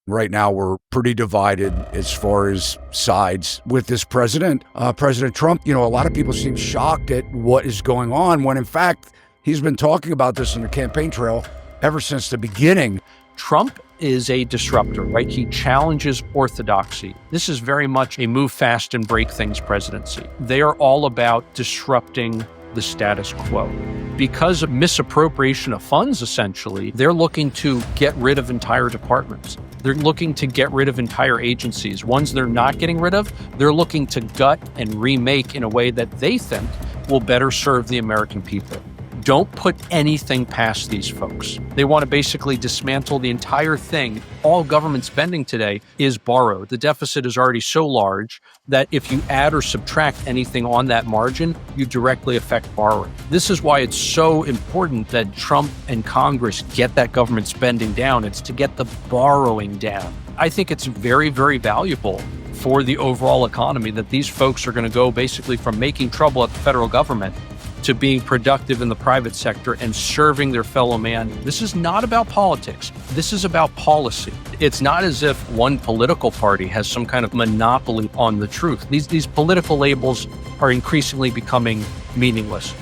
Right now, we're pretty divided as far as sides with this president. President Trump, a lot of people seem shocked at what is going on when, in fact, he's been talking about this in the campaign trail ever since the beginning. Trump is a disruptor, right? He challenges orthodoxy. This is very much a move fast and break things presidency. They are all about disrupting the status quo. Because of misappropriation of funds, essentially, they're looking to get rid of entire departments. They're looking to get rid of entire agencies. Ones they're not getting rid of, they're looking to gut and remake in a way that they think will better serve the American people. Don't put anything past these folks. They want to basically dismantle the entire thing. All government spending today is borrowed. The deficit is already so large that if you add or subtract anything on that margin, you directly affect borrowing. This is why it's so important that Trump and Congress get that government spending down. It's to get the borrowing down. I think it's very, very valuable for the overall economy that these folks are going to go basically from making trouble at the federal government to being productive in the private sector and serving their fellow man. This is not about politics. This is about policy. It's not as if one political party has some kind of monopoly on the truth. These political labels are increasingly becoming meaningless.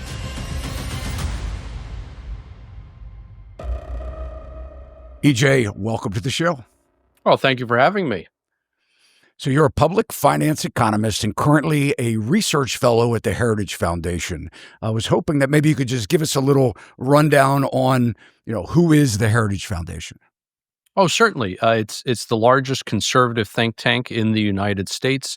EJ, welcome to the show. Well, thank you for having me. So you're a public finance economist and currently a research fellow at the Heritage Foundation. I was hoping that maybe you could just give us a little rundown on, who is the Heritage Foundation? Oh, certainly. It's the largest conservative think tank in the United States,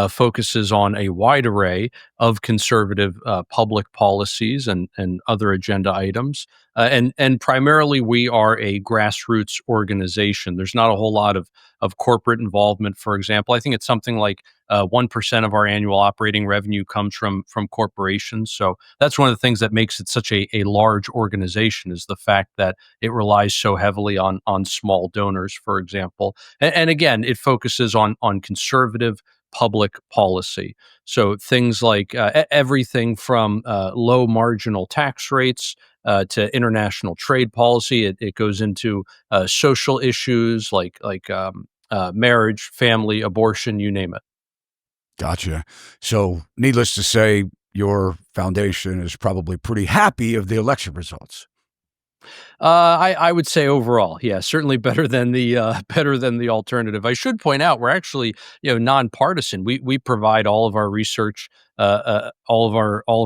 focuses on a wide array of conservative public policies and other agenda items. And primarily, we are a grassroots organization. There's not a whole lot of corporate involvement, for example. I think it's something like 1% of our annual operating revenue comes from corporations. So that's one of the things that makes it such a large organization, is the fact that it relies so heavily on small donors, for example. And again, it focuses on conservative public policy. So things like everything from low marginal tax rates to international trade policy. It goes into social issues like marriage, family, abortion, you name it. Gotcha. So needless to say, your foundation is probably pretty happy of the election results. I would say overall, yeah, certainly better than the alternative. I should point out we're actually nonpartisan. We provide all of our research, all of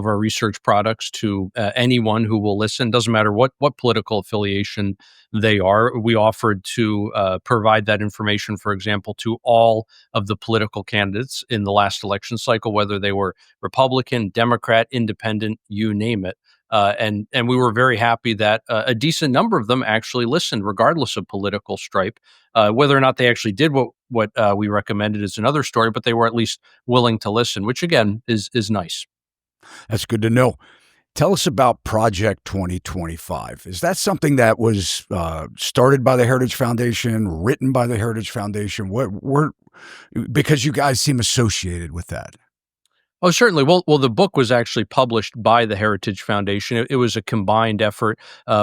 our research products to anyone who will listen. Doesn't matter what political affiliation they are. We offered to provide that information, for example, to all of the political candidates in the last election cycle, whether they were Republican, Democrat, Independent, you name it. And we were very happy that a decent number of them actually listened, regardless of political stripe. Whether or not they actually did what we recommended is another story, but they were at least willing to listen, which again is nice. That's good to know. Tell us about Project 2025. Is that something that was started by the Heritage Foundation, written by the Heritage Foundation? Because you guys seem associated with that. Oh, certainly. Well, the book was actually published by the Heritage Foundation. It was a combined effort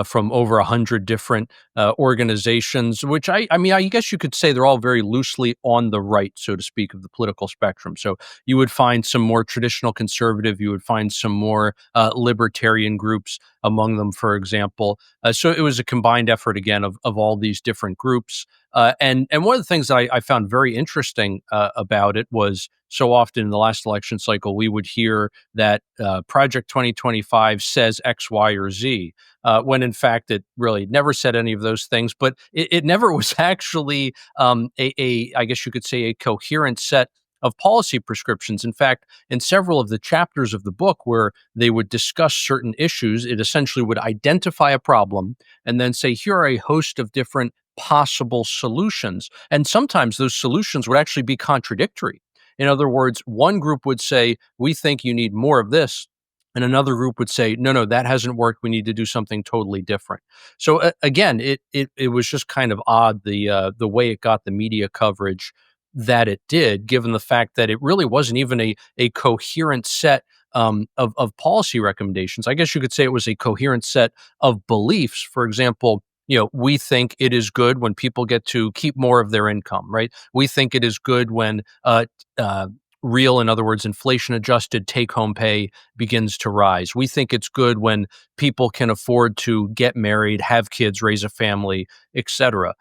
from over 100 different organizations, which I guess you could say they're all very loosely on the right, so to speak, of the political spectrum. So you would find some more traditional conservative, you would find some more libertarian groups among them, for example. So it was a combined effort, again, of all these different groups. And one of the things that I found very interesting about it was, so often in the last election cycle, we would hear that Project 2025 says X, Y, or Z, when in fact it really never said any of those things. But it never was actually I guess you could say, a coherent set of policy prescriptions. In fact, in several of the chapters of the book where they would discuss certain issues, it essentially would identify a problem and then say, here are a host of different possible solutions. And sometimes those solutions would actually be contradictory. In other words, one group would say, we think you need more of this. And another group would say, no, that hasn't worked. We need to do something totally different. So again, it was just kind of odd, the way it got the media coverage that it did, given the fact that it really wasn't even a coherent set of policy recommendations. I guess you could say it was a coherent set of beliefs. For example, we think it is good when people get to keep more of their income, right? We think it is good when uh, real, in other words, inflation adjusted take home pay begins to rise. We think it's good when people can afford to get married, have kids, raise a family, etc.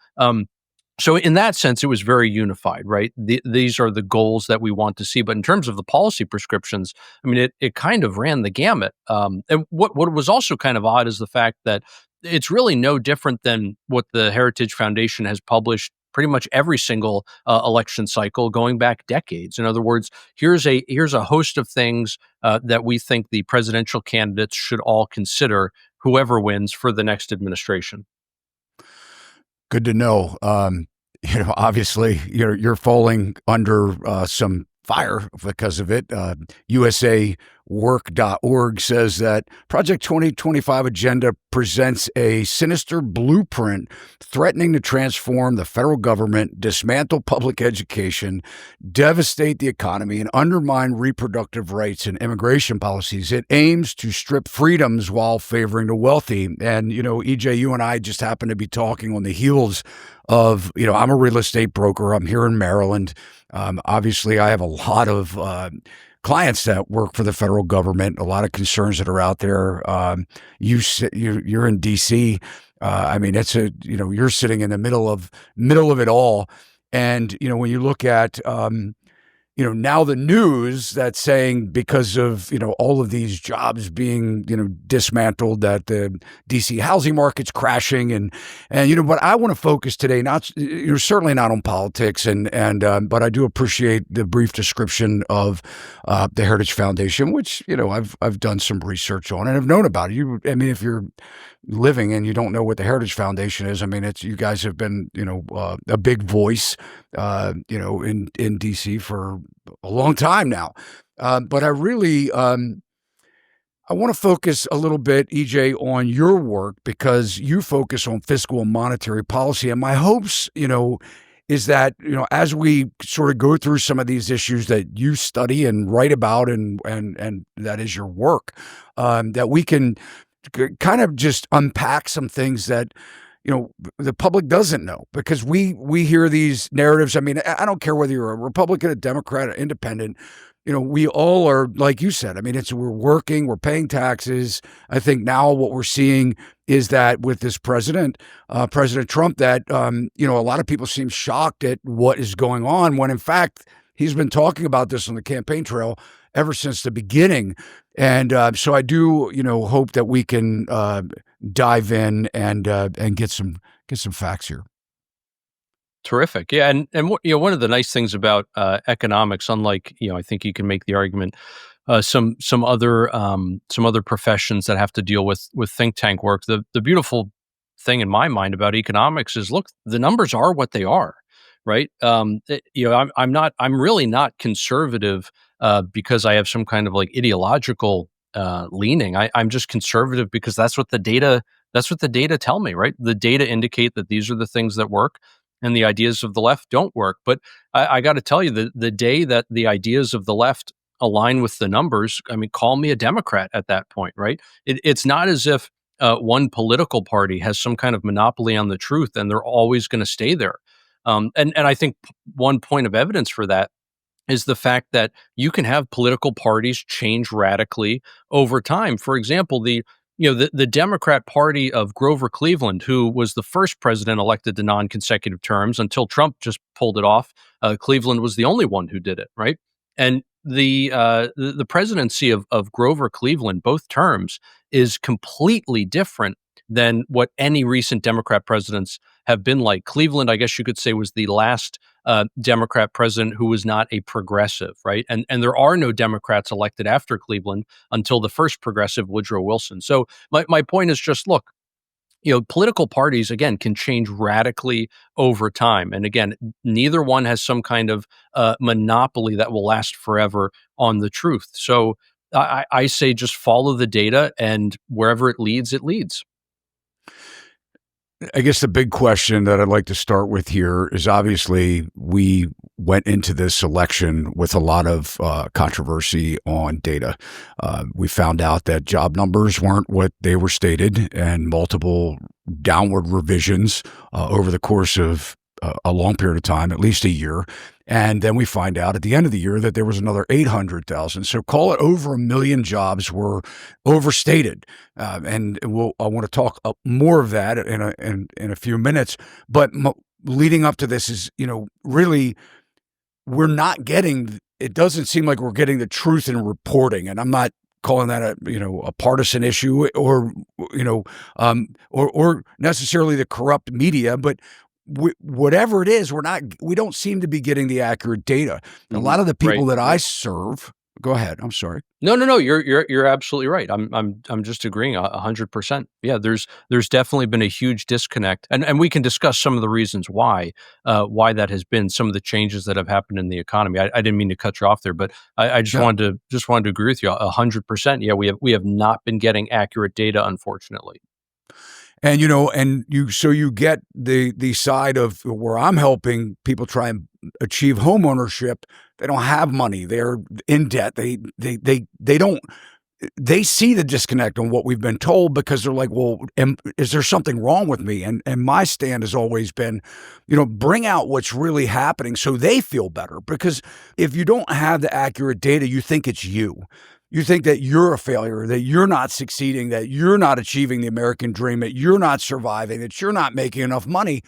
So in that sense, it was very unified, right? These are the goals that we want to see. But in terms of the policy prescriptions, I mean, it kind of ran the gamut. And what was also kind of odd is the fact that it's really no different than what the Heritage Foundation has published pretty much every single election cycle going back decades. In other words, here's a host of things that we think the presidential candidates should all consider, whoever wins for the next administration. Good to know. Obviously, you're falling under some fire because of it. USAWork.org says that Project 2025 agenda presents a sinister blueprint threatening to transform the federal government, dismantle public education, devastate the economy, and undermine reproductive rights and immigration policies. It aims to strip freedoms while favoring the wealthy. And, EJ, you and I just happen to be talking on the heels of, I'm a real estate broker. I'm here in Maryland. Obviously, I have a lot of clients that work for the federal government, a lot of concerns that are out there. You're in DC. I mean, you're sitting in the middle of it all. And, when you look at, now the news that's saying because of, all of these jobs being, dismantled, that the DC housing market's crashing. But I want to focus today, you're certainly not on politics but I do appreciate the brief description of the Heritage Foundation, which, I've done some research on and have known about it. If you're living and you don't know what the Heritage Foundation is, you guys have been, a big voice, in DC for a long time now. But I really, I want to focus a little bit, EJ, on your work because you focus on fiscal and monetary policy. And my hopes, is that, as we sort of go through some of these issues that you study and write about and that is your work, that we can kind of just unpack some things that, the public doesn't know, because we hear these narratives. I don't care whether you're a Republican, a Democrat, or independent. We all are, like you said, we're working, we're paying taxes. I think now what we're seeing is that with this President Trump, that, a lot of people seem shocked at what is going on when in fact, he's been talking about this on the campaign trail ever since the beginning. And so I do, hope that we can dive in and get some facts here. Terrific. Yeah, and one of the nice things about economics, unlike I think you can make the argument some other professions that have to deal with think tank work. The beautiful thing in my mind about economics is, look, the numbers are what they are, right? I'm really not conservative because I have some kind of like ideological leaning. I'm just conservative because that's what the data tell me, right? The data indicate that these are the things that work and the ideas of the left don't work. But I got to tell you, the day that the ideas of the left align with the numbers, call me a Democrat at that point, right? It's not as if one political party has some kind of monopoly on the truth and they're always going to stay there. And I think one point of evidence for that is the fact that you can have political parties change radically over time. For example, the Democrat Party of Grover Cleveland, who was the first president elected to non-consecutive terms until Trump just pulled it off. Cleveland was the only one who did it, right? And the presidency of Grover Cleveland, both terms, is completely different than what any recent Democrat presidents have been like. Cleveland, I guess you could say, was the last Democrat president who was not a progressive, right? And there are no Democrats elected after Cleveland until the first progressive, Woodrow Wilson. So my point is just, look, political parties, again, can change radically over time. And again, neither one has some kind of monopoly that will last forever on the truth. So I say just follow the data, and wherever it leads, it leads. I guess the big question that I'd like to start with here is, obviously we went into this election with a lot of controversy on data. We found out that job numbers weren't what they were stated, and multiple downward revisions over the course of a long period of time, at least a year. And then we find out at the end of the year that there was another 800,000. So call it over 1 million jobs were overstated. And I want to talk more of that in a few minutes. But leading up to this is, really, we're not getting, it doesn't seem like we're getting the truth in reporting. And I'm not calling that a partisan issue or necessarily the corrupt media, but whatever it is, we don't seem to be getting the accurate data. A lot of the people that I serve, go ahead. I'm sorry. No. You're absolutely right. I'm just agreeing 100%. Yeah, there's definitely been a huge disconnect, and we can discuss some of the reasons why that has been, some of the changes that have happened in the economy. I didn't mean to cut you off there, but I just wanted to agree with you 100%. Yeah, we have not been getting accurate data, unfortunately. And you get the side of where I'm helping people try and achieve home ownership. They don't have money. They're in debt. They don't. They see the disconnect on what we've been told because they're like, well, is there something wrong with me? And my stand has always been, bring out what's really happening so they feel better. Because if you don't have the accurate data, you think it's you. You think that you're a failure, that you're not succeeding, that you're not achieving the American dream, that you're not surviving, that you're not making enough money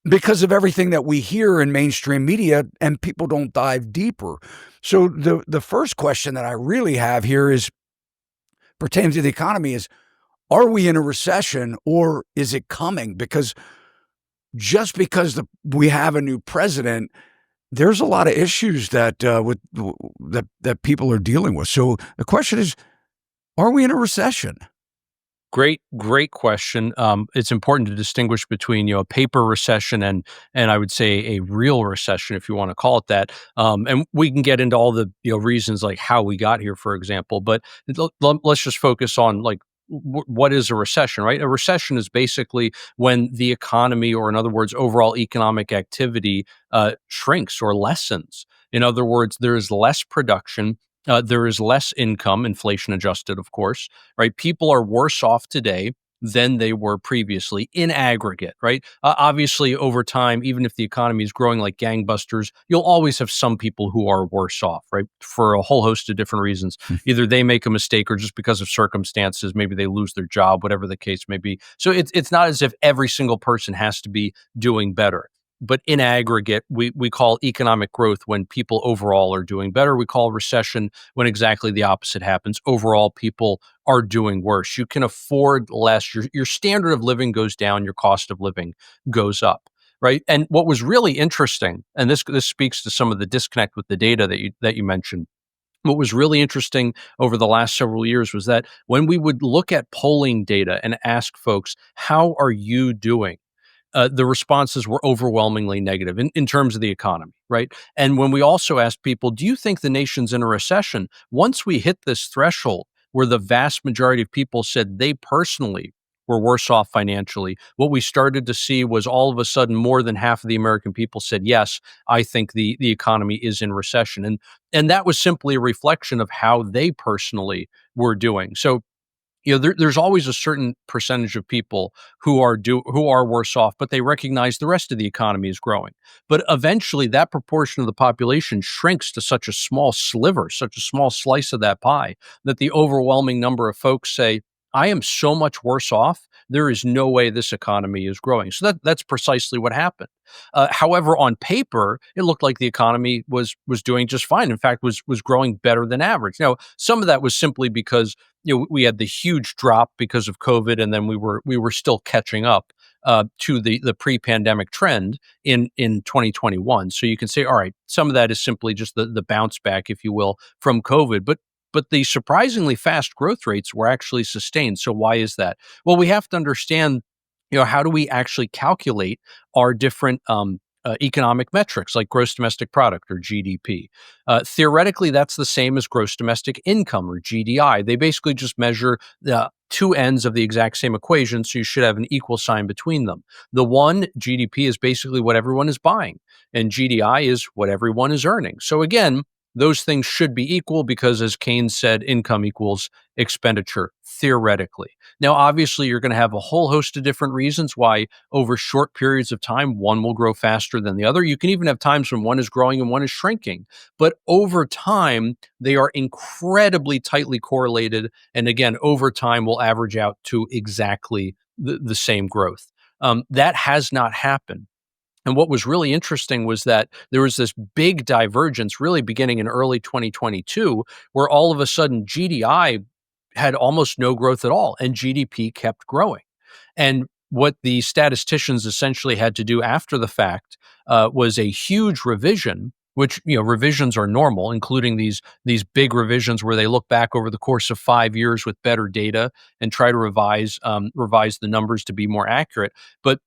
because of everything that we hear in mainstream media, and people don't dive deeper. So the first question that I really have here is pertaining to the economy is, are we in a recession or is it coming? Because just because we have a new president, there's a lot of issues that that people are dealing with. So the question is, are we in a recession? Great question. It's important to distinguish between a paper recession and I would say a real recession, if you want to call it that. And we can get into all the reasons like how we got here, for example. But let's just focus on like what is a recession, right? A recession is basically when the economy, or in other words, overall economic activity, shrinks or lessens. In other words, there is less production. There is less income, inflation adjusted, of course, right? People are worse off today than they were previously in aggregate, right? Obviously, over time, even if the economy is growing like gangbusters, you'll always have some people who are worse off, right? For a whole host of different reasons. Either they make a mistake or just because of circumstances, maybe they lose their job, whatever the case may be. So it's not as if every single person has to be doing better. But in aggregate, we call economic growth when people overall are doing better. We call recession when exactly the opposite happens. Overall, people are doing worse. You can afford less. Your standard of living goes down. Your cost of living goes up, right? And what was really interesting, and this speaks to some of the disconnect with the data that you mentioned. What was really interesting over the last several years was that when we would look at polling data and ask folks, how are you doing? The responses were overwhelmingly negative in terms of the economy, right? And when we also asked people, do you think the nation's in a recession? Once we hit this threshold where the vast majority of people said they personally were worse off financially, what we started to see was all of a sudden more than half of the American people said, yes, I think the economy is in recession. And that was simply a reflection of how they personally were doing. So there's always a certain percentage of people who are worse off, but they recognize the rest of the economy is growing. But eventually, that proportion of the population shrinks to such a small sliver, such a small slice of that pie, that the overwhelming number of folks say, "I am so much worse off. There is no way this economy is growing." So that's precisely what happened. However, on paper, it looked like the economy was doing just fine. In fact, was growing better than average. Now, some of that was simply because we had the huge drop because of COVID, and then we were still catching up to the pre-pandemic trend in 2021. So you can say, all right, some of that is simply just the bounce back, if you will, from COVID, but the surprisingly fast growth rates were actually sustained. So why is that? Well, we have to understand, how do we actually calculate our different economic metrics like gross domestic product or GDP? Theoretically, that's the same as gross domestic income or GDI. They basically just measure two ends of the exact same equation, so you should have an equal sign between them. The one, GDP, is basically what everyone is buying, and GDI is what everyone is earning. So again, those things should be equal because, as Keynes said, income equals expenditure, theoretically. Now, obviously, you're going to have a whole host of different reasons why over short periods of time, one will grow faster than the other. You can even have times when one is growing and one is shrinking. But over time, they are incredibly tightly correlated. And again, over time will average out to exactly the same growth. That has not happened. And what was really interesting was that there was this big divergence really beginning in early 2022, where all of a sudden GDI had almost no growth at all and GDP kept growing. And what the statisticians essentially had to do after the fact was a huge revision, which, revisions are normal, including these big revisions where they look back over the course of 5 years with better data and try to revise the numbers to be more accurate. But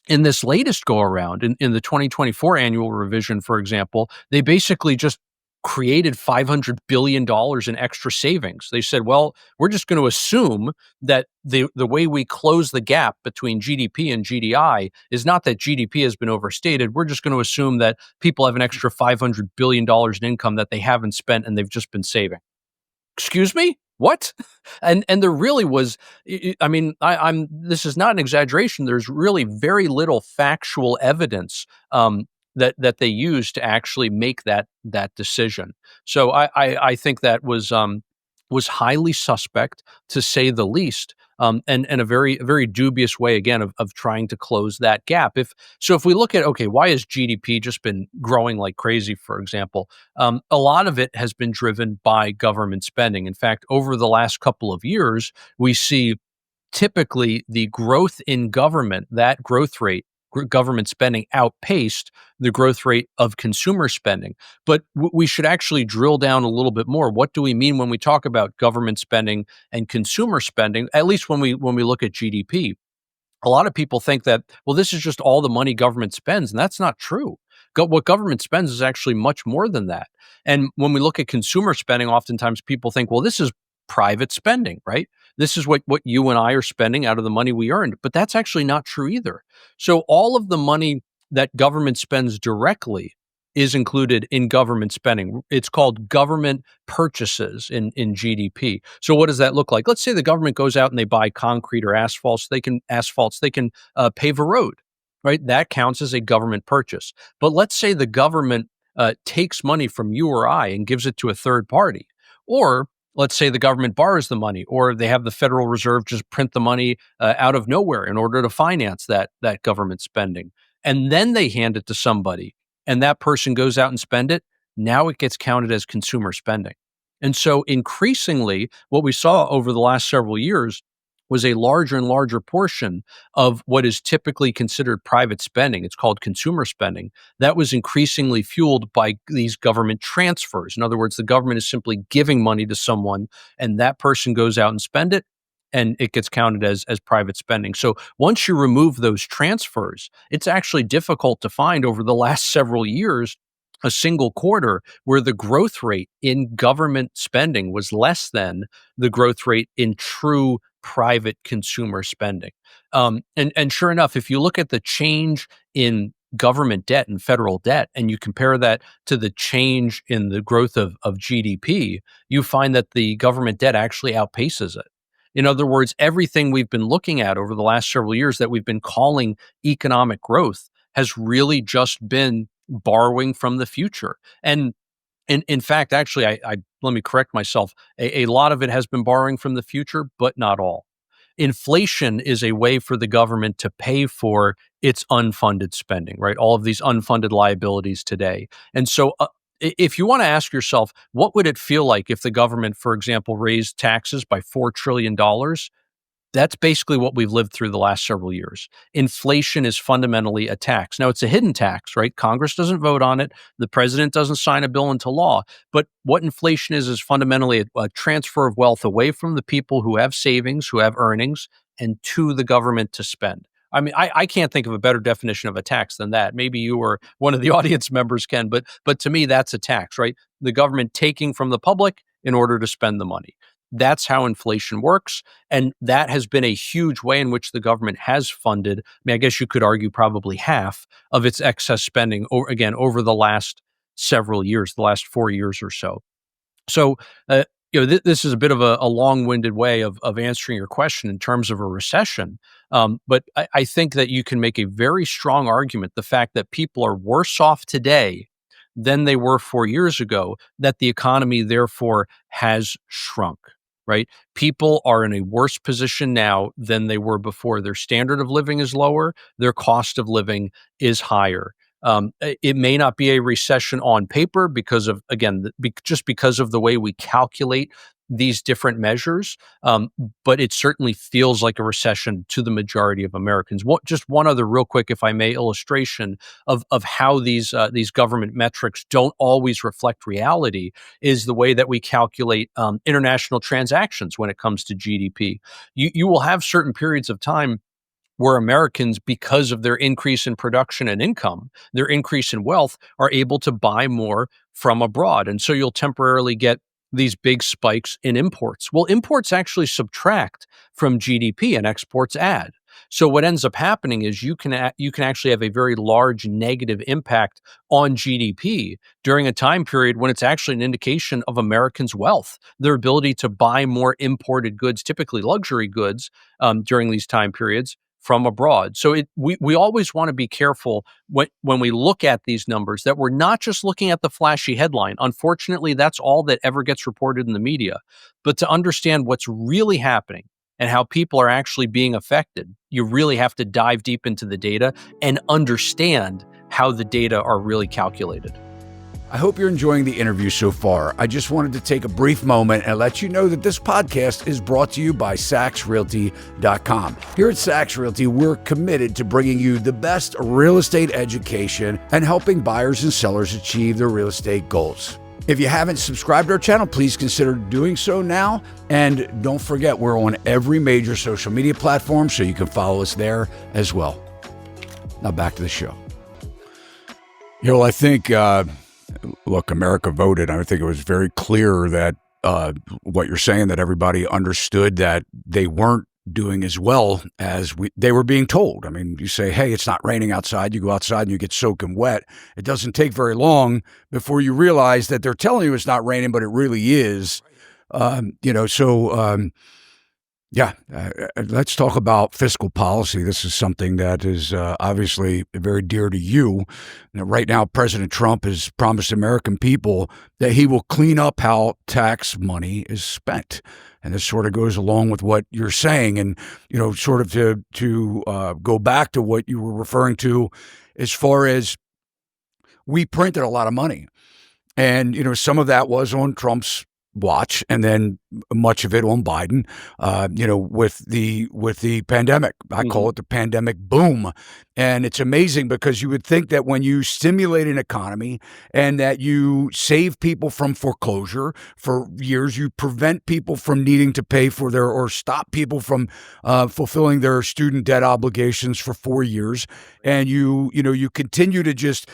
in this latest go around, in the 2024 annual revision, for example, they basically just created $500 billion in extra savings. They said, well, we're just going to assume that the way we close the gap between GDP and GDI is not that GDP has been overstated. We're just going to assume that people have an extra $500 billion in income that they haven't spent and they've just been saving. Excuse me? What? And there really was, I mean, I'm this is not an exaggeration. There's really very little factual evidence that they used to actually make that decision. So I think that was highly suspect, to say the least, and a very dubious way, again, of trying to close that gap. If we look at, okay, why has GDP just been growing like crazy, for example? A lot of it has been driven by government spending. In fact, over the last couple of years, we see typically the growth in government, that growth rate, government spending outpaced the growth rate of consumer spending. But we should actually drill down a little bit more. What do we mean when we talk about government spending and consumer spending, at least when we look at GDP? A lot of people think that, well, this is just all the money government spends, and that's not true. What government spends is actually much more than that. And when we look at consumer spending, oftentimes people think, well, this is private spending, right? This is what you and I are spending out of the money we earned. But that's actually not true either. So all of the money that government spends directly is included in government spending. It's called government purchases in GDP. So what does that look like? Let's say the government goes out and they buy concrete or asphalt. They can pave a road, right? That counts as a government purchase. But let's say the government takes money from you or I and gives it to a third party, or let's say the government borrows the money, or they have the Federal Reserve just print the money out of nowhere in order to finance that government spending, and then they hand it to somebody and that person goes out and spend it. Now it gets counted as consumer spending. And so increasingly, what we saw over the last several years was a larger and larger portion of what is typically considered private spending. It's called consumer spending. That was increasingly fueled by these government transfers. In other words, the government is simply giving money to someone and that person goes out and spend it, and it gets counted as private spending. So once you remove those transfers, it's actually difficult to find over the last several years a single quarter where the growth rate in government spending was less than the growth rate in true private consumer spending. And sure enough, if you look at the change in government debt and federal debt, and you compare that to the change in the growth of GDP, you find that the government debt actually outpaces it. In other words, everything we've been looking at over the last several years that we've been calling economic growth has really just been borrowing from the future. And in fact, actually, I let me correct myself. A lot of it has been borrowing from the future, but not all. Inflation is a way for the government to pay for its unfunded spending, right? All of these unfunded liabilities today. And so if you want to ask yourself, what would it feel like if the government, for example, raised taxes by $4 trillion? That's basically what we've lived through the last several years. Inflation is fundamentally a tax. Now, it's a hidden tax, right? Congress doesn't vote on it. The president doesn't sign a bill into law. But what inflation is fundamentally a transfer of wealth away from the people who have savings, who have earnings, and to the government to spend. I mean, I can't think of a better definition of a tax than that. Maybe you or one of the audience members can, but to me, that's a tax, right? The government taking from the public in order to spend the money. That's how inflation works. And that has been a huge way in which the government has funded, I mean, I guess you could argue probably half of its excess spending, over the last several years, the last 4 years or so. So, this is a bit of a long-winded way of answering your question in terms of a recession. But I think that you can make a very strong argument, the fact that people are worse off today than they were 4 years ago, that the economy therefore has shrunk, right? People are in a worse position now than they were before. Their standard of living is lower, their cost of living is higher. It may not be a recession on paper because of, again, just because of the way we calculate these different measures, but it certainly feels like a recession to the majority of Americans. Just one other real quick, if I may, illustration of how these government metrics don't always reflect reality is the way that we calculate international transactions when it comes to GDP. You will have certain periods of time where Americans, because of their increase in production and income, their increase in wealth, are able to buy more from abroad. And so you'll temporarily get these big spikes in imports. Well, imports actually subtract from GDP and exports add. So what ends up happening is you can actually have a very large negative impact on GDP during a time period when it's actually an indication of Americans' wealth, their ability to buy more imported goods, typically luxury goods, during these time periods from abroad. So we always want to be careful when we look at these numbers that we're not just looking at the flashy headline. Unfortunately, that's all that ever gets reported in the media. But to understand what's really happening and how people are actually being affected, you really have to dive deep into the data and understand how the data are really calculated. I hope you're enjoying the interview so far. I just wanted to take a brief moment and let you know that this podcast is brought to you by SachsRealty.com. Here at Sachs Realty, we're committed to bringing you the best real estate education and helping buyers and sellers achieve their real estate goals. If you haven't subscribed to our channel, please consider doing so now. And don't forget, we're on every major social media platform, so you can follow us there as well. Now back to the show. I think... Look, America voted. I think it was very clear that what you're saying, that everybody understood that they weren't doing as well as they were being told. I mean, you say, hey, it's not raining outside. You go outside and you get soaking wet. It doesn't take very long before you realize that they're telling you it's not raining, but it really is. Let's talk about fiscal policy. This is something that is obviously very dear to you. Right now, President Trump has promised American people that he will clean up how tax money is spent. And this sort of goes along with what you're saying. And, sort of to go back to what you were referring to as far as we printed a lot of money. And, some of that was on Trump's watch, and then much of it on Biden, with the pandemic. I call it the pandemic boom. And it's amazing because you would think that when you stimulate an economy and that you save people from foreclosure for years, you prevent people from needing to pay for or stop people from fulfilling their student debt obligations for 4 years. And you continue to just,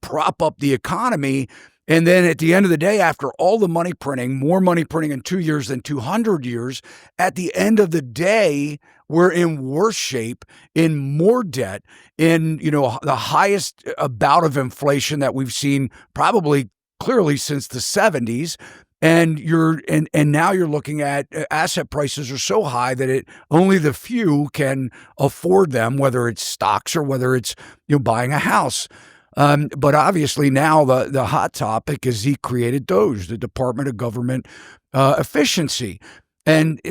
prop up the economy. And then at the end of the day, after all the money printing, more money printing in 2 years than 200 years, at the end of the day, we're in worse shape, in more debt, in, the highest bout of inflation that we've seen probably clearly since the 70s. And now you're looking at asset prices are so high that only the few can afford them, whether it's stocks or whether it's, buying a house. But obviously now the hot topic is he created DOGE, the Department of Government Efficiency. And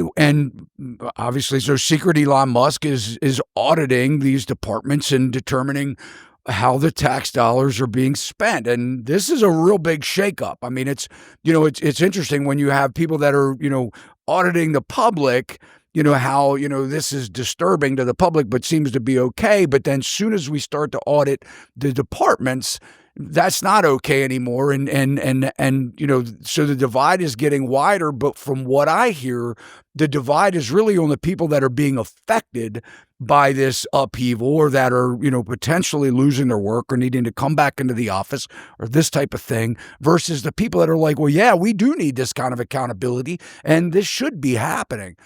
obviously, so secret Elon Musk is auditing these departments and determining how the tax dollars are being spent. And this is a real big shakeup. I mean, it's interesting when you have people that are, auditing the public, how, this is disturbing to the public, but seems to be okay. But then soon as we start to audit the departments, that's not okay anymore. So the divide is getting wider. But from what I hear, the divide is really on the people that are being affected by this upheaval, or that are, potentially losing their work or needing to come back into the office or this type of thing, versus the people that are like, well, yeah, we do need this kind of accountability and this should be happening.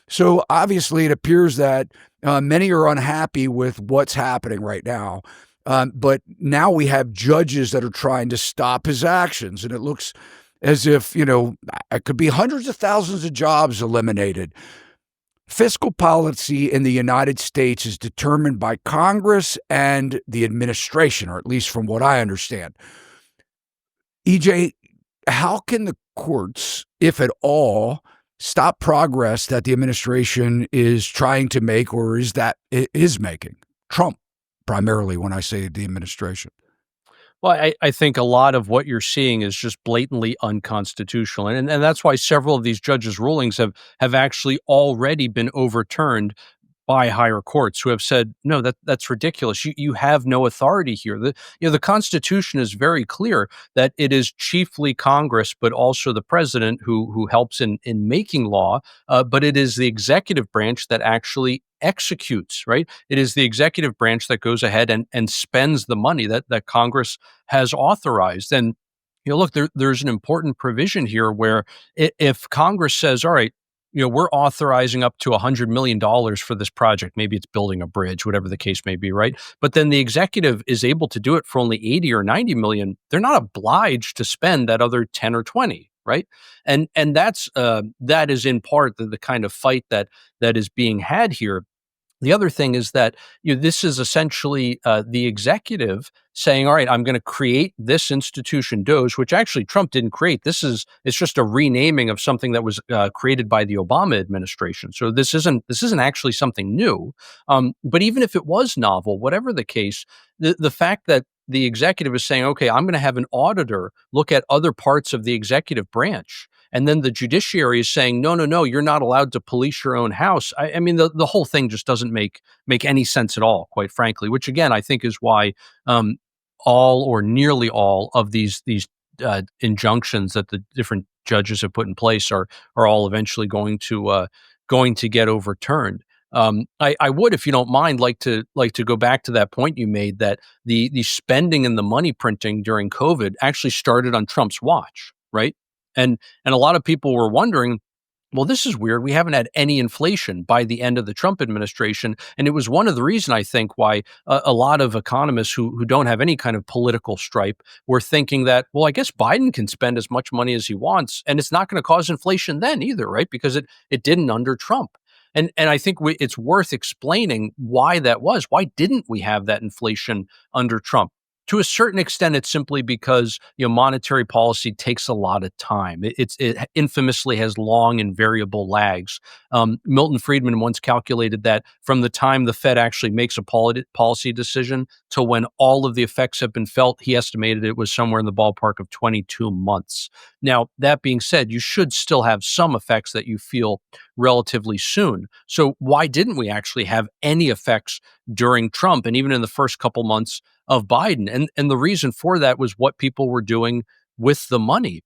So obviously it appears that many are unhappy with what's happening right now. But now we have judges that are trying to stop his actions. And it looks as if, it could be hundreds of thousands of jobs eliminated. Fiscal policy in the United States is determined by Congress and the administration, or at least from what I understand. EJ, how can the courts, if at all, stop progress that the administration is trying to make, or is making? Trump, primarily, when I say the administration. Well, I think a lot of what you're seeing is just blatantly unconstitutional. And that's why several of these judges' rulings have actually already been overturned by higher courts, who have said, no, that's ridiculous. You have no authority here. The Constitution is very clear that it is chiefly Congress, but also the president who helps in making law. But it is the executive branch that actually executes, right? It is the executive branch that goes ahead and spends the money that Congress has authorized. And look, there's an important provision here where if Congress says, all right, we're authorizing up to $100 million for this project. Maybe it's building a bridge, whatever the case may be, right? But then the executive is able to do it for only 80 or 90 million. They're not obliged to spend that other 10 or 20, right? And that is in part the kind of fight that is being had here. The other thing is that this is essentially the executive saying, "All right, I'm going to create this institution, DOGE," which actually Trump didn't create. It's just a renaming of something that was created by the Obama administration. So this isn't actually something new. But even if it was novel, whatever the case, the fact that the executive is saying, "Okay, I'm going to have an auditor look at other parts of the executive branch." And then the judiciary is saying, no, no, no, you're not allowed to police your own house. I mean, the whole thing just doesn't make any sense at all, quite frankly, which again, I think is why all or nearly all of these injunctions that the different judges have put in place are all eventually going to get overturned. I would, if you don't mind, like to go back to that point you made, that the spending and the money printing during COVID actually started on Trump's watch, right? And a lot of people were wondering, well, this is weird. We haven't had any inflation by the end of the Trump administration. And it was one of the reasons, I think, why a lot of economists who don't have any kind of political stripe were thinking that, well, I guess Biden can spend as much money as he wants, and it's not going to cause inflation then either, right? Because it didn't under Trump. And I think it's worth explaining why that was. Why didn't we have that inflation under Trump? To a certain extent, it's simply because monetary policy takes a lot of time. It infamously has long and variable lags. Milton Friedman once calculated that from the time the Fed actually makes a policy decision to when all of the effects have been felt, he estimated it was somewhere in the ballpark of 22 months. Now, that being said, you should still have some effects that you feel relatively soon. So why didn't we actually have any effects during Trump and even in the first couple months of Biden? And the reason for that was what people were doing with the money.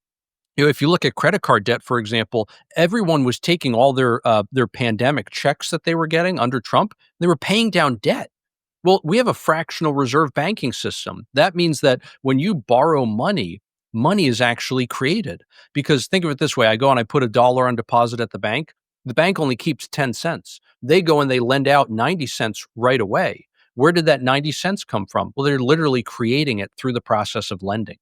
If you look at credit card debt, for example, everyone was taking all their pandemic checks that they were getting under Trump. They were paying down debt. Well, we have a fractional reserve banking system. That means that when you borrow money, money is actually created. Because think of it this way: I go and I put $1 on deposit at the bank. The bank only keeps 10 cents. They go and they lend out 90 cents right away. Where did that 90 cents come from? Well, they're literally creating it through the process of lending.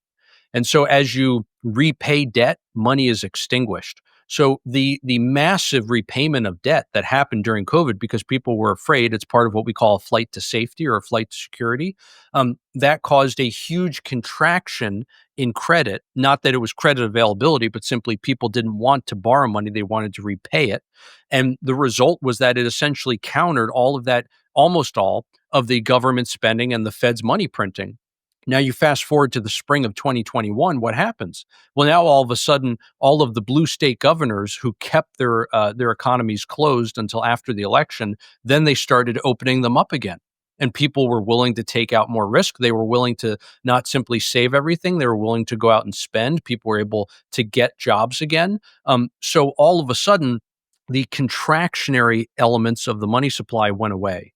And so as you repay debt, money is extinguished. So the massive repayment of debt that happened during COVID, because people were afraid, it's part of what we call a flight to safety or a flight to security, that caused a huge contraction in credit. Not that it was credit availability, but simply people didn't want to borrow money. They wanted to repay it. And the result was that it essentially countered all of that, almost all of the government spending and the Fed's money printing. Now you fast forward to the spring of 2021, what happens? Well, now all of a sudden, all of the blue state governors who kept their economies closed until after the election, then they started opening them up again. and people were willing to take out more risk. They were willing to not simply save everything, they were willing to go out and spend. People were able to get jobs again. So all of a sudden, the contractionary elements of the money supply went away,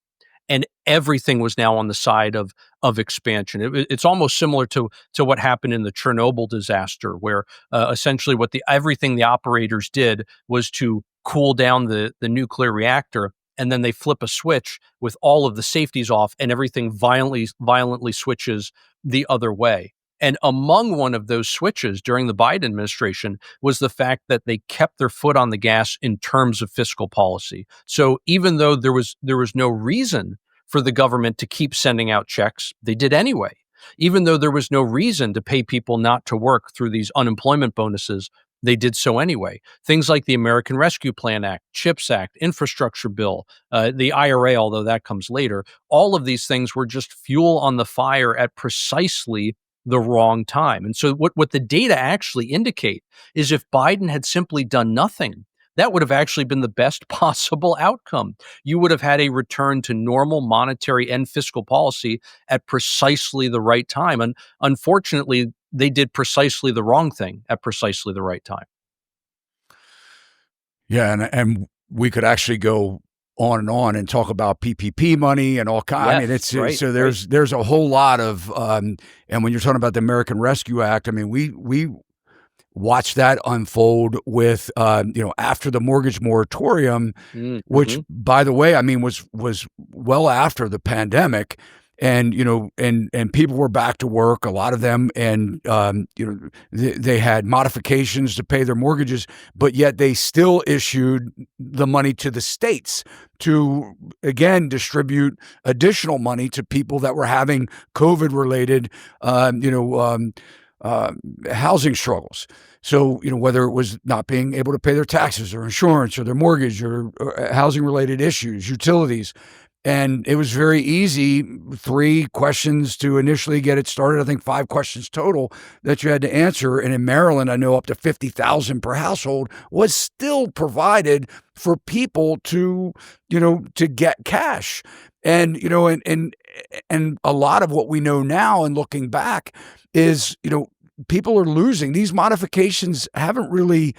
and everything was now on the side of expansion. It's almost similar to what happened in the Chernobyl disaster, where essentially what the everything the operators did was to cool down the nuclear reactor, and then they flip a switch with all of the safeties off, and everything violently switches the other way. And among one of those switches during the Biden administration was the fact that they kept their foot on the gas in terms of fiscal policy. So even though there was no reason for the government to keep sending out checks, they did anyway. Even though there was no reason to pay people not to work through these unemployment bonuses, they did so anyway. Things like the American Rescue Plan Act, CHIPS Act, infrastructure bill, the IRA, although that comes later, all of these things were just fuel on the fire at precisely the wrong time. And so what the data actually indicate is if Biden had simply done nothing, that would have actually been the best possible outcome. You would have had a return to normal monetary and fiscal policy at precisely the right time. And unfortunately, they did precisely the wrong thing at precisely the right time. Yeah, and we could actually go on and talk about PPP money and all kind. I mean, Yes, right, so right. there's a whole lot of and when you're talking about the American Rescue Act, I mean, we watched that unfold with after the mortgage moratorium, which, Mhm. by the way, I mean, was well after the pandemic, and and people were back to work, a lot of them, and they had modifications to pay their mortgages, but yet they still issued the money to the states to again distribute additional money to people that were having COVID related, housing struggles. So, whether it was not being able to pay their taxes or insurance or their mortgage or housing related issues, utilities. And it was very easy, 3 questions to initially get it started. I think 5 questions total that you had to answer. And in Maryland, I know up to 50,000 per household was still provided for people to get cash. And, and a lot of what we know now and looking back is, people are losing. These modifications haven't really,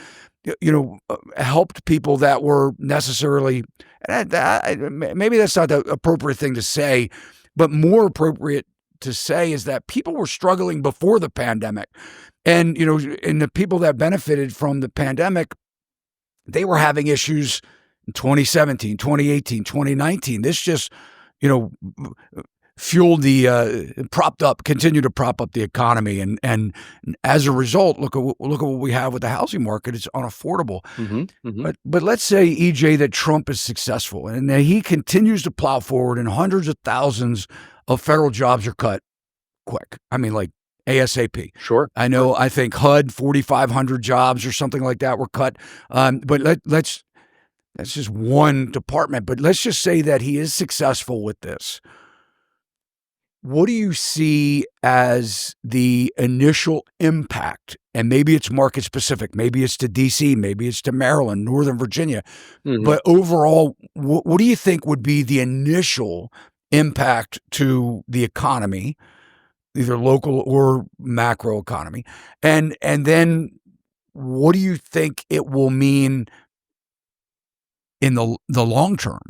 helped people that were necessarily, maybe that's not the appropriate thing to say, but more appropriate to say is that people were struggling before the pandemic. And, and the people that benefited from the pandemic, they were having issues in 2017, 2018, 2019. This just, you know, fueled continued to prop up the economy, and as a result, look at what we have with the housing market. It's unaffordable. Mhm, mhm. But let's say, EJ, that Trump is successful and that he continues to plow forward, and hundreds of thousands of federal jobs are cut quick. I mean, like ASAP. Sure, I sure. know. I think HUD 4,500 jobs or something like that were cut. But let's that's just one department. But let's just say that he is successful with this. What do you see as the initial impact? And maybe it's market specific. Maybe it's to DC. Maybe it's to Maryland, Northern Virginia. Mhm. But overall, what do you think would be the initial impact to the economy, either local or macro economy? And then what do you think it will mean in the long term?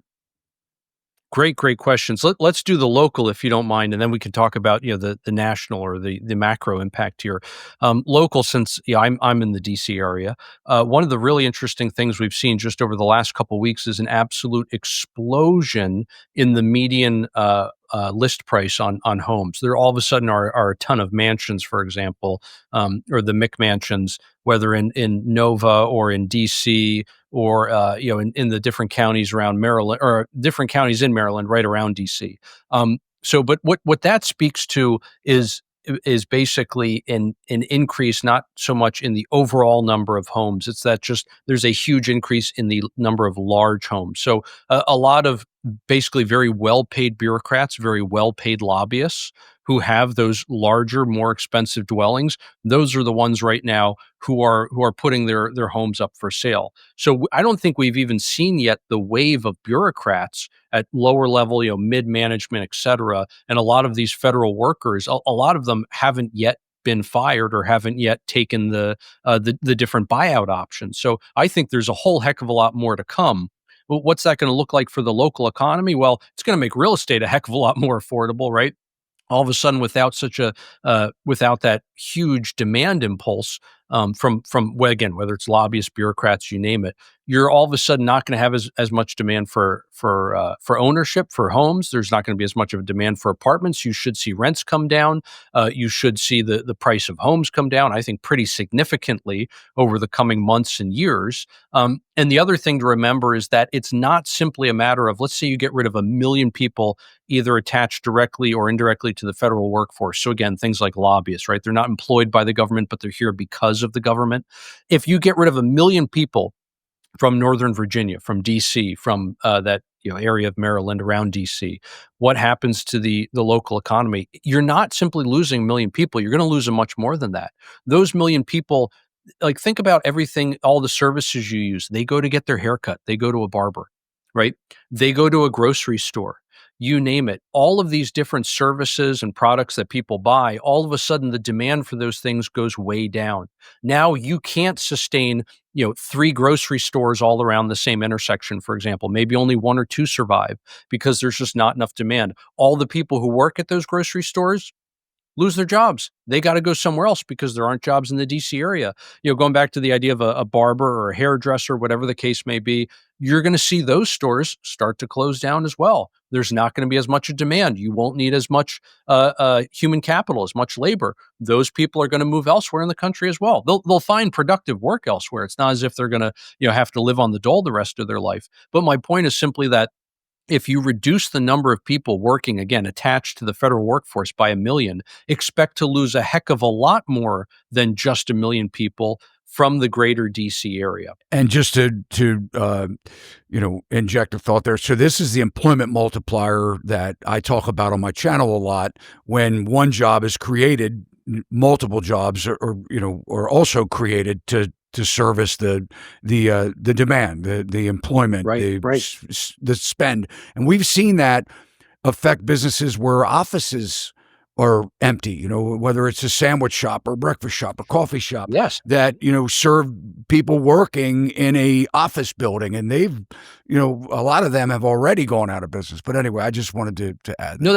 Great, great questions. Let's do the local if you don't mind, and then we can talk about the national or the macro impact here. Local, since I'm in the DC area. One of the really interesting things we've seen just over the last couple weeks is an absolute explosion in the median list price on homes. There all of a sudden are a ton of mansions, for example, or the McMansions, whether in Nova or in DC or in the different counties around Maryland or different counties in Maryland, right around DC. But what that speaks to is basically an increase, not so much in the overall number of homes. It's that just there's a huge increase in the number of large homes. So a lot of basically very well paid bureaucrats, very well paid lobbyists who have those larger, more expensive dwellings, those are the ones right now who are putting their homes up for sale. So I don't think we've even seen yet the wave of bureaucrats at lower level, mid management, et cetera. And a lot of these federal workers, a lot of them haven't yet been fired or haven't yet taken the different buyout options. So I think there's a whole heck of a lot more to come. Well, what's that going to look like for the local economy? Well, it's going to make real estate a heck of a lot more affordable, right? All of a sudden, without that huge demand impulse, well, again, whether it's lobbyists, bureaucrats, you name it, you're all of a sudden not going to have as much demand for ownership for homes. There's not going to be as much of a demand for apartments. You should see rents come down. You should see the price of homes come down, I think, pretty significantly over the coming months and years. And the other thing to remember is that it's not simply a matter of, let's say you get rid of 1 million people either attached directly or indirectly to the federal workforce. So again, things like lobbyists, right? They're not employed by the government, but they're here because of the government. If you get rid of 1 million people from Northern Virginia, from DC, from that area of Maryland around DC, what happens to the local economy? You're not simply losing 1 million people. You're going to lose a much more than that. Those 1 million people, like, think about everything, all the services you use. They go to get their haircut. They go to a barber, right? They go to a grocery store. You name it. All of these different services and products that people buy, all of a sudden the demand for those things goes way down. Now you can't sustain, 3 grocery stores all around the same intersection, for example. Maybe only 1 or 2 survive because there's just not enough demand. All the people who work at those grocery stores lose their jobs. They got to go somewhere else because there aren't jobs in the DC area. Going back to the idea of a barber or a hairdresser, whatever the case may be, you're going to see those stores start to close down as well. There's not going to be as much of demand. You won't need as much human capital, as much labor. Those people are going to move elsewhere in the country as well. They'll find productive work elsewhere. It's not as if they're going to have to live on the dole the rest of their life. But my point is simply that if you reduce the number of people working, again, attached to the federal workforce by 1 million, expect to lose a heck of a lot more than just 1 million people from the greater DC area. And just to inject a thought there. So this is the employment multiplier that I talk about on my channel a lot. When one job is created, multiple jobs are also created to service the demand, the employment, Right. the spend. And we've seen that affect businesses where offices are empty, whether it's a sandwich shop or breakfast shop or coffee shop. Yes. That, serve people working in a office building, and they've, a lot of them have already gone out of business. But anyway, I just wanted to add that. No,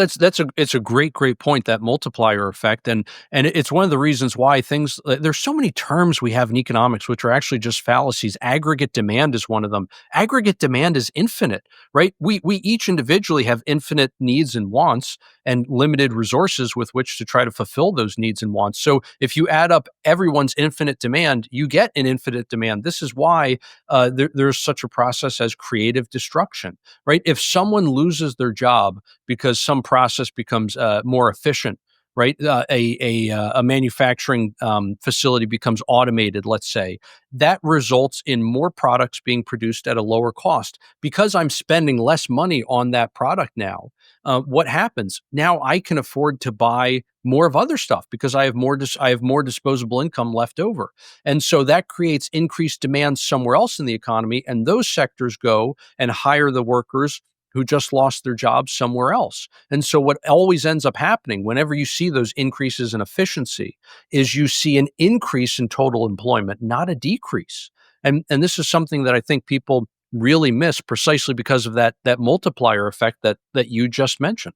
it's a great point, that multiplier effect, and it's one of the reasons why there's so many terms we have in economics which are actually just fallacies. Aggregate demand is one of them. Aggregate demand is infinite, right? We each individually have infinite needs and wants and limited resources with which to try to fulfill those needs and wants. So if you add up everyone's infinite demand, you get an infinite demand. This is why there's such a process as creative destruction, right? If someone loses their job because some process becomes more efficient, right? A manufacturing facility becomes automated, let's say, that results in more products being produced at a lower cost. Because I'm spending less money on that product now, what happens? Now I can afford to buy more of other stuff because I have more disposable income left over. And so that creates increased demand somewhere else in the economy, and those sectors go and hire the workers who just lost their jobs somewhere else. And so what always ends up happening whenever you see those increases in efficiency is you see an increase in total employment, not a decrease. And this is something that I think people really miss precisely because of that multiplier effect that you just mentioned.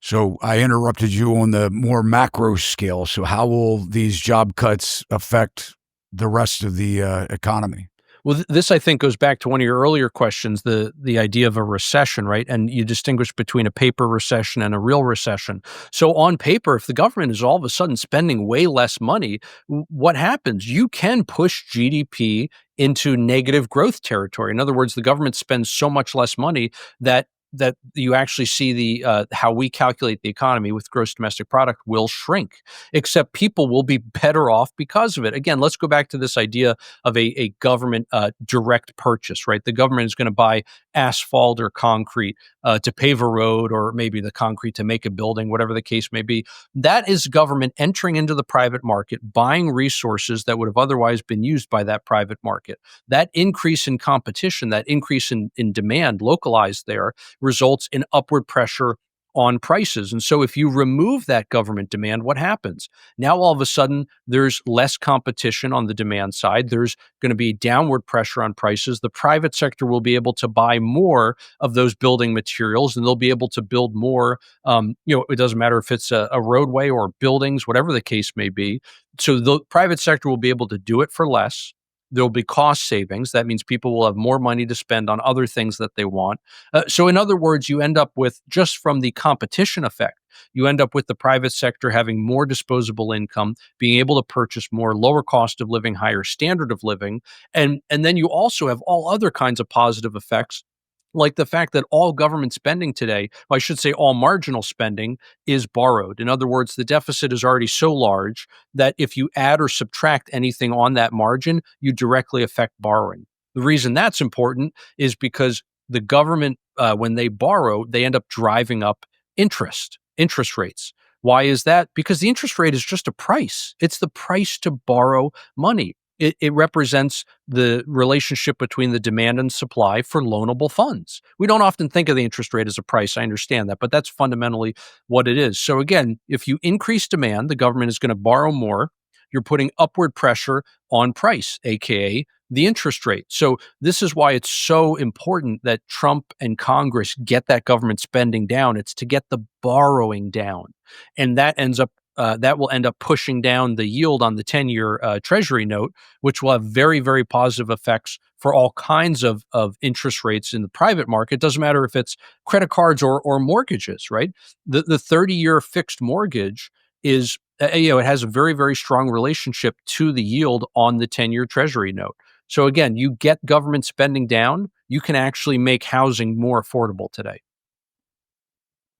So I interrupted you on the more macro scale. So how will these job cuts affect the rest of the economy? Well, this, I think, goes back to one of your earlier questions, the idea of a recession, right? And you distinguish between a paper recession and a real recession. So on paper, if the government is all of a sudden spending way less money, what happens? You can push GDP into negative growth territory. In other words, the government spends so much less money that that you actually see the how we calculate the economy with gross domestic product will shrink, except people will be better off because of it. Again, let's go back to this idea of a government direct purchase, right? The government is going to buy asphalt or concrete to pave a road, or maybe the concrete to make a building, whatever the case may be. That is government entering into the private market, buying resources that would have otherwise been used by that private market. That increase in competition, that increase in demand localized there, results in upward pressure on prices. And so if you remove that government demand, what happens? Now all of a sudden there's less competition on the demand side. There's going to be downward pressure on prices. The private sector will be able to buy more of those building materials, and they'll be able to build more. It doesn't matter if it's a roadway or buildings, whatever the case may be. So the private sector will be able to do it for less. There'll be cost savings. That means people will have more money to spend on other things that they want. So in other words, you end up with, just from the competition effect, you end up with the private sector having more disposable income, being able to purchase more, lower cost of living, higher standard of living. And then you also have all other kinds of positive effects, like the fact that all government spending today, well, I should say all marginal spending, is borrowed. In other words, the deficit is already so large that if you add or subtract anything on that margin, you directly affect borrowing. The reason that's important is because the government, when they borrow, they end up driving up interest rates. Why is that? Because the interest rate is just a price. It's the price to borrow money. It represents the relationship between the demand and supply for loanable funds. We don't often think of the interest rate as a price. I understand that, but that's fundamentally what it is. So again, if you increase demand, the government is going to borrow more. You're putting upward pressure on price, aka the interest rate. So this is why it's so important that Trump and Congress get that government spending down. It's to get the borrowing down, and that will end up pushing down the yield on the 10-year Treasury note, which will have very, very positive effects for all kinds of interest rates in the private market. Doesn't matter if it's credit cards or mortgages, right? The 30-year fixed mortgage is, it has a very, very strong relationship to the yield on the 10-year Treasury note. So again, you get government spending down, you can actually make housing more affordable today.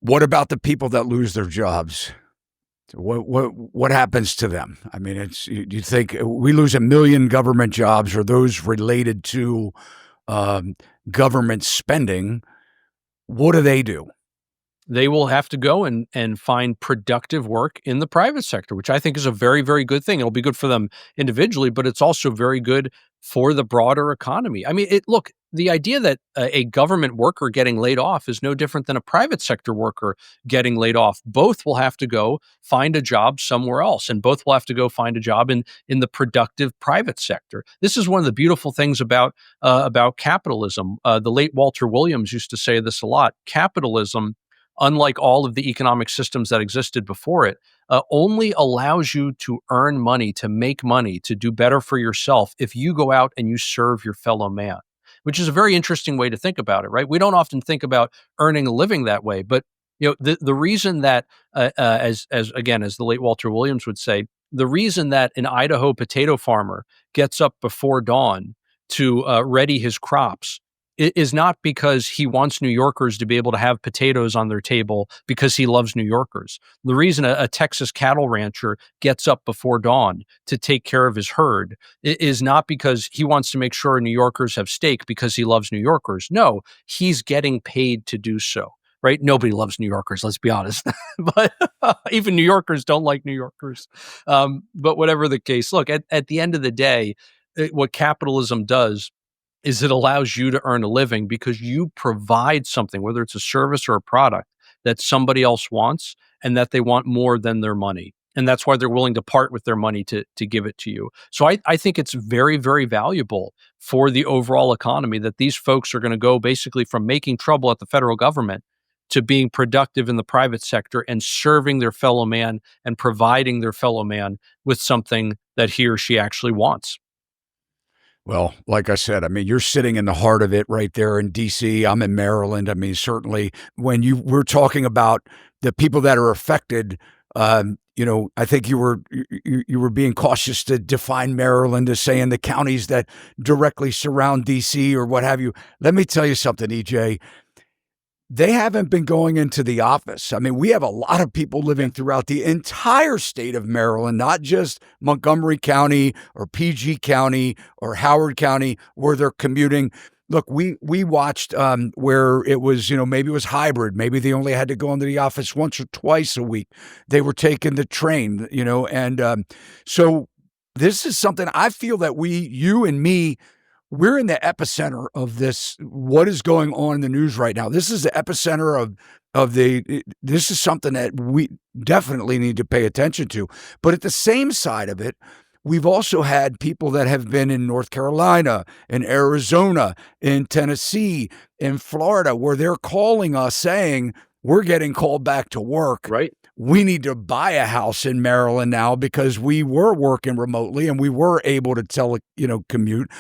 What about the people that lose their jobs? What happens to them? I mean, you think we lose 1 million government jobs, or those related to government spending? What do they do? They will have to go and find productive work in the private sector, which I think is a very, very good thing. It'll be good for them individually, but it's also very good for the broader economy. I mean, look, the idea that a government worker getting laid off is no different than a private sector worker getting laid off. Both will have to go find a job somewhere else, and both will have to go find a job in the productive private sector. This is one of the beautiful things about capitalism. The late Walter Williams used to say this a lot. Capitalism, unlike all of the economic systems that existed before it, only allows you to earn money, to make money, to do better for yourself if you go out and you serve your fellow man, which is a very interesting way to think about it, right? We don't often think about earning a living that way, but the reason that, as the late Walter Williams would say, the reason that an Idaho potato farmer gets up before dawn to ready his crops is not because he wants New Yorkers to be able to have potatoes on their table because he loves New Yorkers. The reason a Texas cattle rancher gets up before dawn to take care of his herd is not because he wants to make sure New Yorkers have steak because he loves New Yorkers. No, he's getting paid to do so. Right? Nobody loves New Yorkers, let's be honest. But even New Yorkers don't like New Yorkers. But whatever the case, look, at the end of the day, what capitalism does is it allows you to earn a living because you provide something, whether it's a service or a product, that somebody else wants and that they want more than their money. And that's why they're willing to part with their money to give it to you. So I think it's very, very valuable for the overall economy that these folks are going to go basically from making trouble at the federal government to being productive in the private sector and serving their fellow man and providing their fellow man with something that he or she actually wants. Well, like I said, I mean, you're sitting in the heart of it right there in DC. I'm in Maryland. I mean, certainly when we're talking about the people that are affected, I think you were being cautious to define Maryland as saying the counties that directly surround DC or what have you. Let me tell you something, EJ. they haven't been going into the office. I mean, we have a lot of people living throughout the entire state of Maryland, not just Montgomery County or PG County or Howard County, where they're commuting. Look, we watched where it was, maybe it was hybrid. Maybe they only had to go into the office once or twice a week. They were taking the train, and so this is something I feel that you and me, we're in the epicenter of this. What is going on in the news right now? This is the epicenter this is something that we definitely need to pay attention to. But at the same side of it, we've also had people that have been in North Carolina, in Arizona, in Tennessee, in Florida, where they're calling us saying, we're getting called back to work. Right. We need to buy a house in Maryland now because we were working remotely and we were able to commute.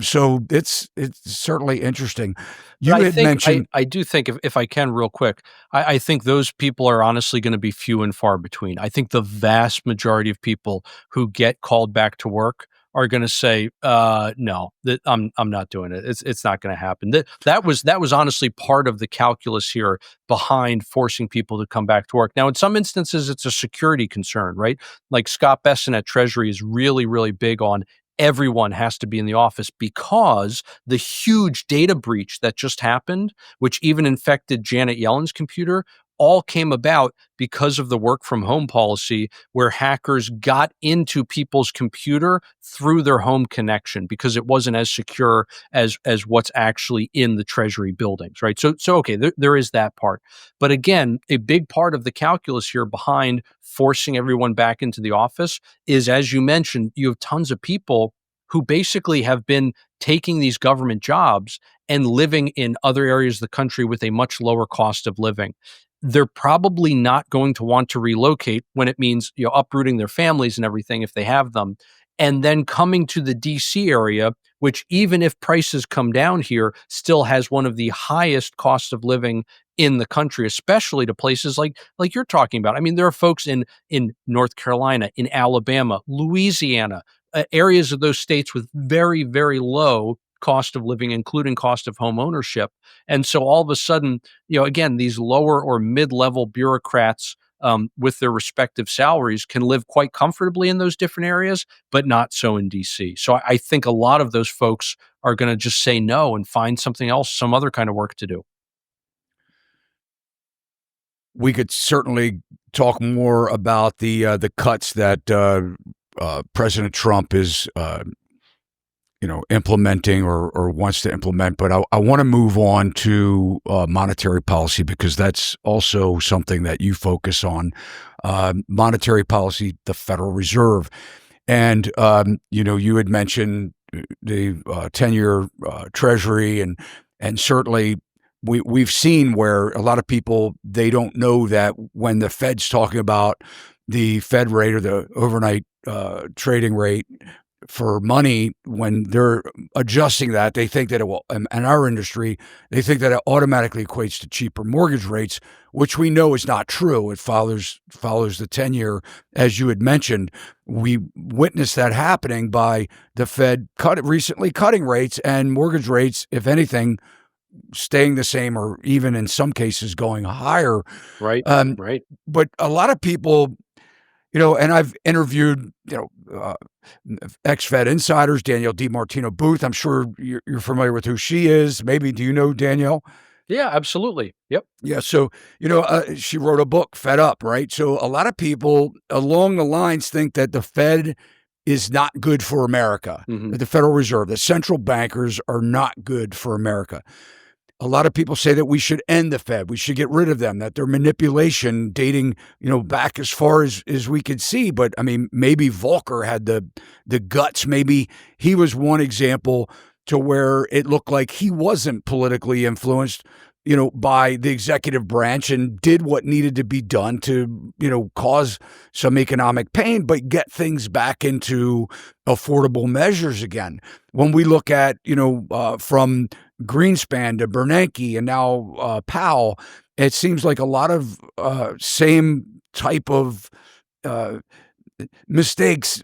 So it's certainly interesting. You But had mentioned, I do think if I can real quick, I think those people are honestly going to be few and far between. I think the vast majority of people who get called back to work are going to say, no, that I'm not doing it. It's not going to happen. That was honestly part of the calculus here behind forcing people to come back to work. Now, in some instances, it's a security concern, right? Like Scott Besson at Treasury is really, really big on everyone has to be in the office because the huge data breach that just happened, which even infected Janet Yellen's computer, all came about because of the work from home policy where hackers got into people's computer through their home connection because it wasn't as secure as what's actually in the Treasury buildings, right? So okay, there is that part. But again, a big part of the calculus here behind forcing everyone back into the office is, as you mentioned, you have tons of people who basically have been taking these government jobs and living in other areas of the country with a much lower cost of living. They're probably not going to want to relocate when it means, uprooting their families and everything if they have them, and then coming to the DC area, which even if prices come down here, still has one of the highest costs of living in the country, especially to places like you're talking about. I mean, there are folks in North Carolina, in Alabama, Louisiana, areas of those states with very, very low cost of living, including cost of home ownership. And so all of a sudden, again, these lower or mid-level bureaucrats with their respective salaries can live quite comfortably in those different areas, but not so in DC. So I think a lot of those folks are going to just say no and find something else, some other kind of work to do. we could certainly talk more about the cuts that President Trump is implementing or wants to implement. But I want to move on to monetary policy because that's also something that you focus on. Monetary policy, the Federal Reserve. And, you had mentioned the 10-year Treasury, and certainly we've seen where a lot of people, they don't know that when the Fed's talking about the Fed rate or the overnight trading rate for money, when they're adjusting that, they think that it will, in our industry, they think that it automatically equates to cheaper mortgage rates, which we know is not true. It follows the 10-year, as you had mentioned. We witnessed that happening by the Fed recently cutting rates, and mortgage rates, if anything, staying the same or even in some cases going higher. Right. Um, Right. but a lot of people, and I've interviewed, ex-Fed insiders, Danielle DiMartino Booth. I'm sure you're familiar with who she is. Maybe, do you know Danielle? Yeah, absolutely. Yep. Yeah. So, she wrote a book, Fed Up, right? So a lot of people along the lines think that the Fed is not good for America. Hmm. That the Federal Reserve, the central bankers are not good for America. A lot of people say that we should end the Fed. We should get rid of them, that their manipulation dating, back as far as we could see. But I mean, maybe Volcker had the guts. Maybe he was one example to where it looked like he wasn't politically influenced, by the executive branch and did what needed to be done to, cause some economic pain, but get things back into affordable measures again. When we look at, from Greenspan to Bernanke and now Powell, it seems like a lot of same type of Mistakes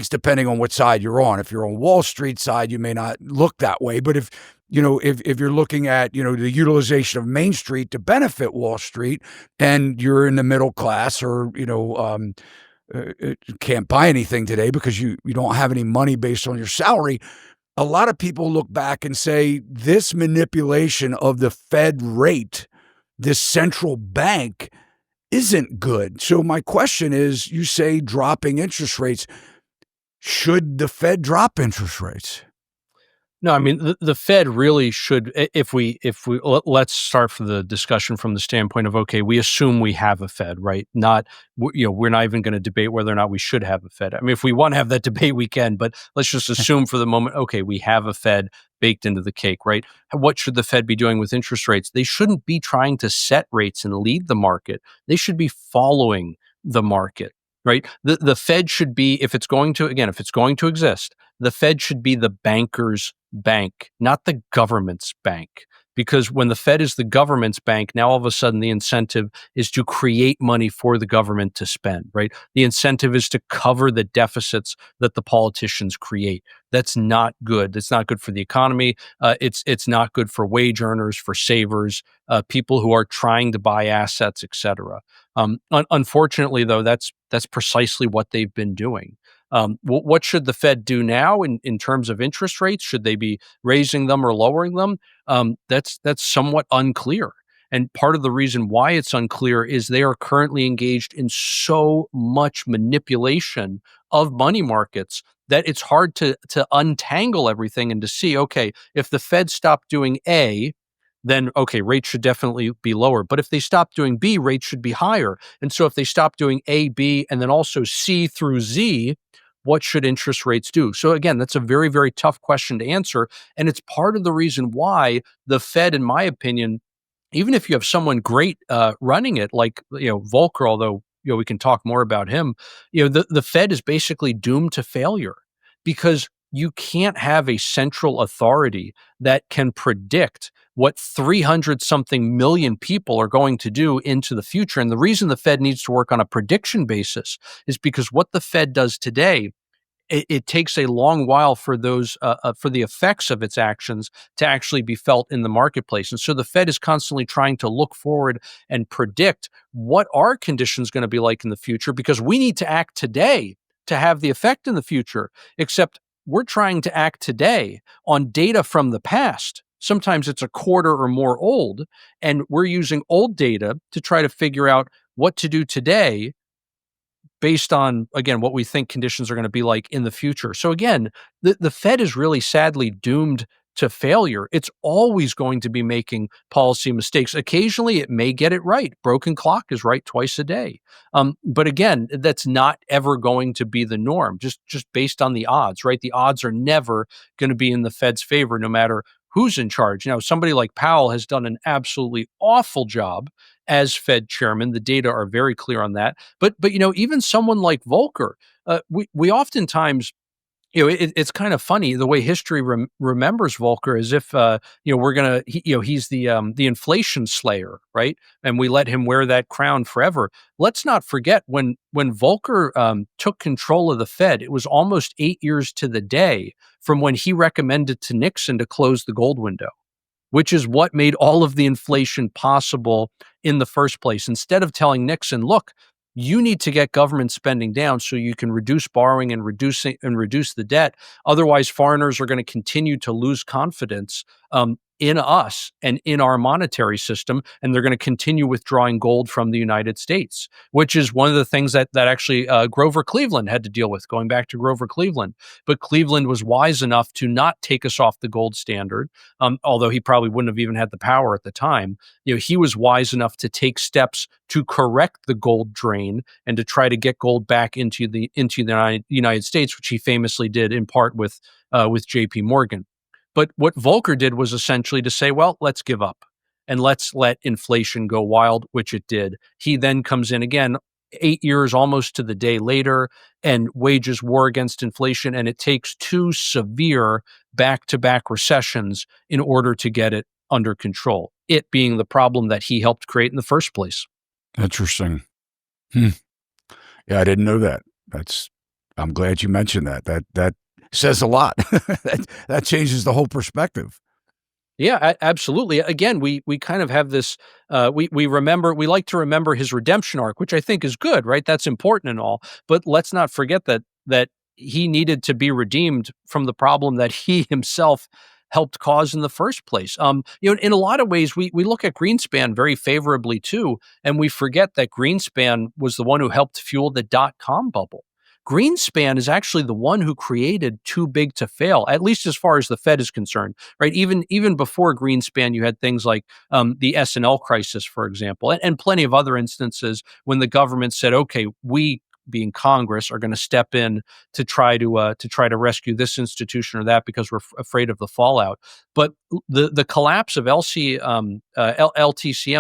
depending on what side you're on. If you're on Wall Street side, you may not look that way, but if you're looking at, the utilization of Main Street to benefit Wall Street, and you're in the middle class, or, can't buy anything today because you don't have any money based on your salary, a lot of people look back and say this manipulation of the Fed rate, this central bank, isn't good. So my question is, you say dropping interest rates. Should the Fed drop interest rates? No, I mean the Fed really should. Let's start for the discussion from the standpoint of, okay, we assume we have a Fed, right? Not we're not even going to debate whether or not we should have a Fed. I mean, if we want to have that debate, we can, but let's just assume for the moment, okay, we have a Fed baked into the cake, right? What should the Fed be doing with interest rates? They shouldn't be trying to set rates and lead the market. They should be following the market, right? The Fed should be, if it's going to exist, the Fed should be the banker's bank, not the government's bank. Because when the Fed is the government's bank, now all of a sudden the incentive is to create money for the government to spend, right? The incentive is to cover the deficits that the politicians create. That's not good. That's not good for the economy. It's not good for wage earners, for savers, people who are trying to buy assets, et cetera. Unfortunately, though, that's precisely what they've been doing. What should the Fed do now in terms of interest rates? Should they be raising them or lowering them? That's somewhat unclear. And part of the reason why it's unclear is they are currently engaged in so much manipulation of money markets that it's hard to untangle everything and to see, okay, if the Fed stopped doing A, then okay, rates should definitely be lower. But if they stop doing B, rates should be higher. And so if they stop doing A, B, and then also C through Z, what should interest rates do? So again, that's a very, very tough question to answer. And it's part of the reason why the Fed, in my opinion, even if you have someone great running it, like Volcker, although we can talk more about him, the Fed is basically doomed to failure because you can't have a central authority that can predict what 300 something million people are going to do into the future. And the reason the Fed needs to work on a prediction basis is because what the Fed does today, it takes a long while for those for the effects of its actions to actually be felt in the marketplace. And so the Fed is constantly trying to look forward and predict what are conditions going to be like in the future, because we need to act today to have the effect in the future. Except we're trying to act today on data from the past. Sometimes it's a quarter or more old, and we're using old data to try to figure out what to do today based on, again, what we think conditions are going to be like in the future. So again, the Fed is really sadly doomed to failure. It's always going to be making policy mistakes. Occasionally, it may get it right. Broken clock is right twice a day. But again, that's not ever going to be the norm, just based on the odds, right? The odds are never going to be in the Fed's favor, no matter who's in charge. Now, somebody like Powell has done an absolutely awful job as Fed chairman. The data are very clear on that. But even someone like Volcker, we oftentimes, it's kind of funny the way history remembers Volcker, as if we're gonna he's the inflation slayer, right? And we let him wear that crown forever. Let's not forget when Volcker took control of the Fed, it was almost 8 years to the day from when he recommended to Nixon to close the gold window, which is what made all of the inflation possible in the first place. Instead of telling Nixon, look, you need to get government spending down so you can reduce borrowing and reduce the debt. Otherwise, foreigners are going to continue to lose confidence in us and in our monetary system, and they're going to continue withdrawing gold from the United States, which is one of the things that actually Grover Cleveland had to deal with, going back to Grover Cleveland. But Cleveland was wise enough to not take us off the gold standard, although he probably wouldn't have even had the power at the time. He was wise enough to take steps to correct the gold drain and to try to get gold back into the United States, which he famously did in part with J.P. Morgan. But what Volcker did was essentially to say, well, let's give up and let's let inflation go wild, which it did. He then comes in again 8 years almost to the day later and wages war against inflation. And it takes two severe back-to-back recessions in order to get it under control, it being the problem that he helped create in the first place. Interesting. Yeah, I didn't know that. That's I'm glad you mentioned that. That says a lot. That changes the whole perspective. Yeah, absolutely. Again, we kind of have this. We like to remember his redemption arc, which I think is good, right? That's important and all. But let's not forget that he needed to be redeemed from the problem that he himself helped cause in the first place. In a lot of ways, we look at Greenspan very favorably too, and we forget that Greenspan was the one who helped fuel the dot-com bubble. Greenspan is actually the one who created too big to fail, at least as far as the Fed is concerned, right? Even before Greenspan, you had things like the S&L crisis, for example, and plenty of other instances when the government said, "Okay, we." Being Congress are going to step in to try to rescue this institution or that because we're afraid of the fallout. But the collapse of LTCM,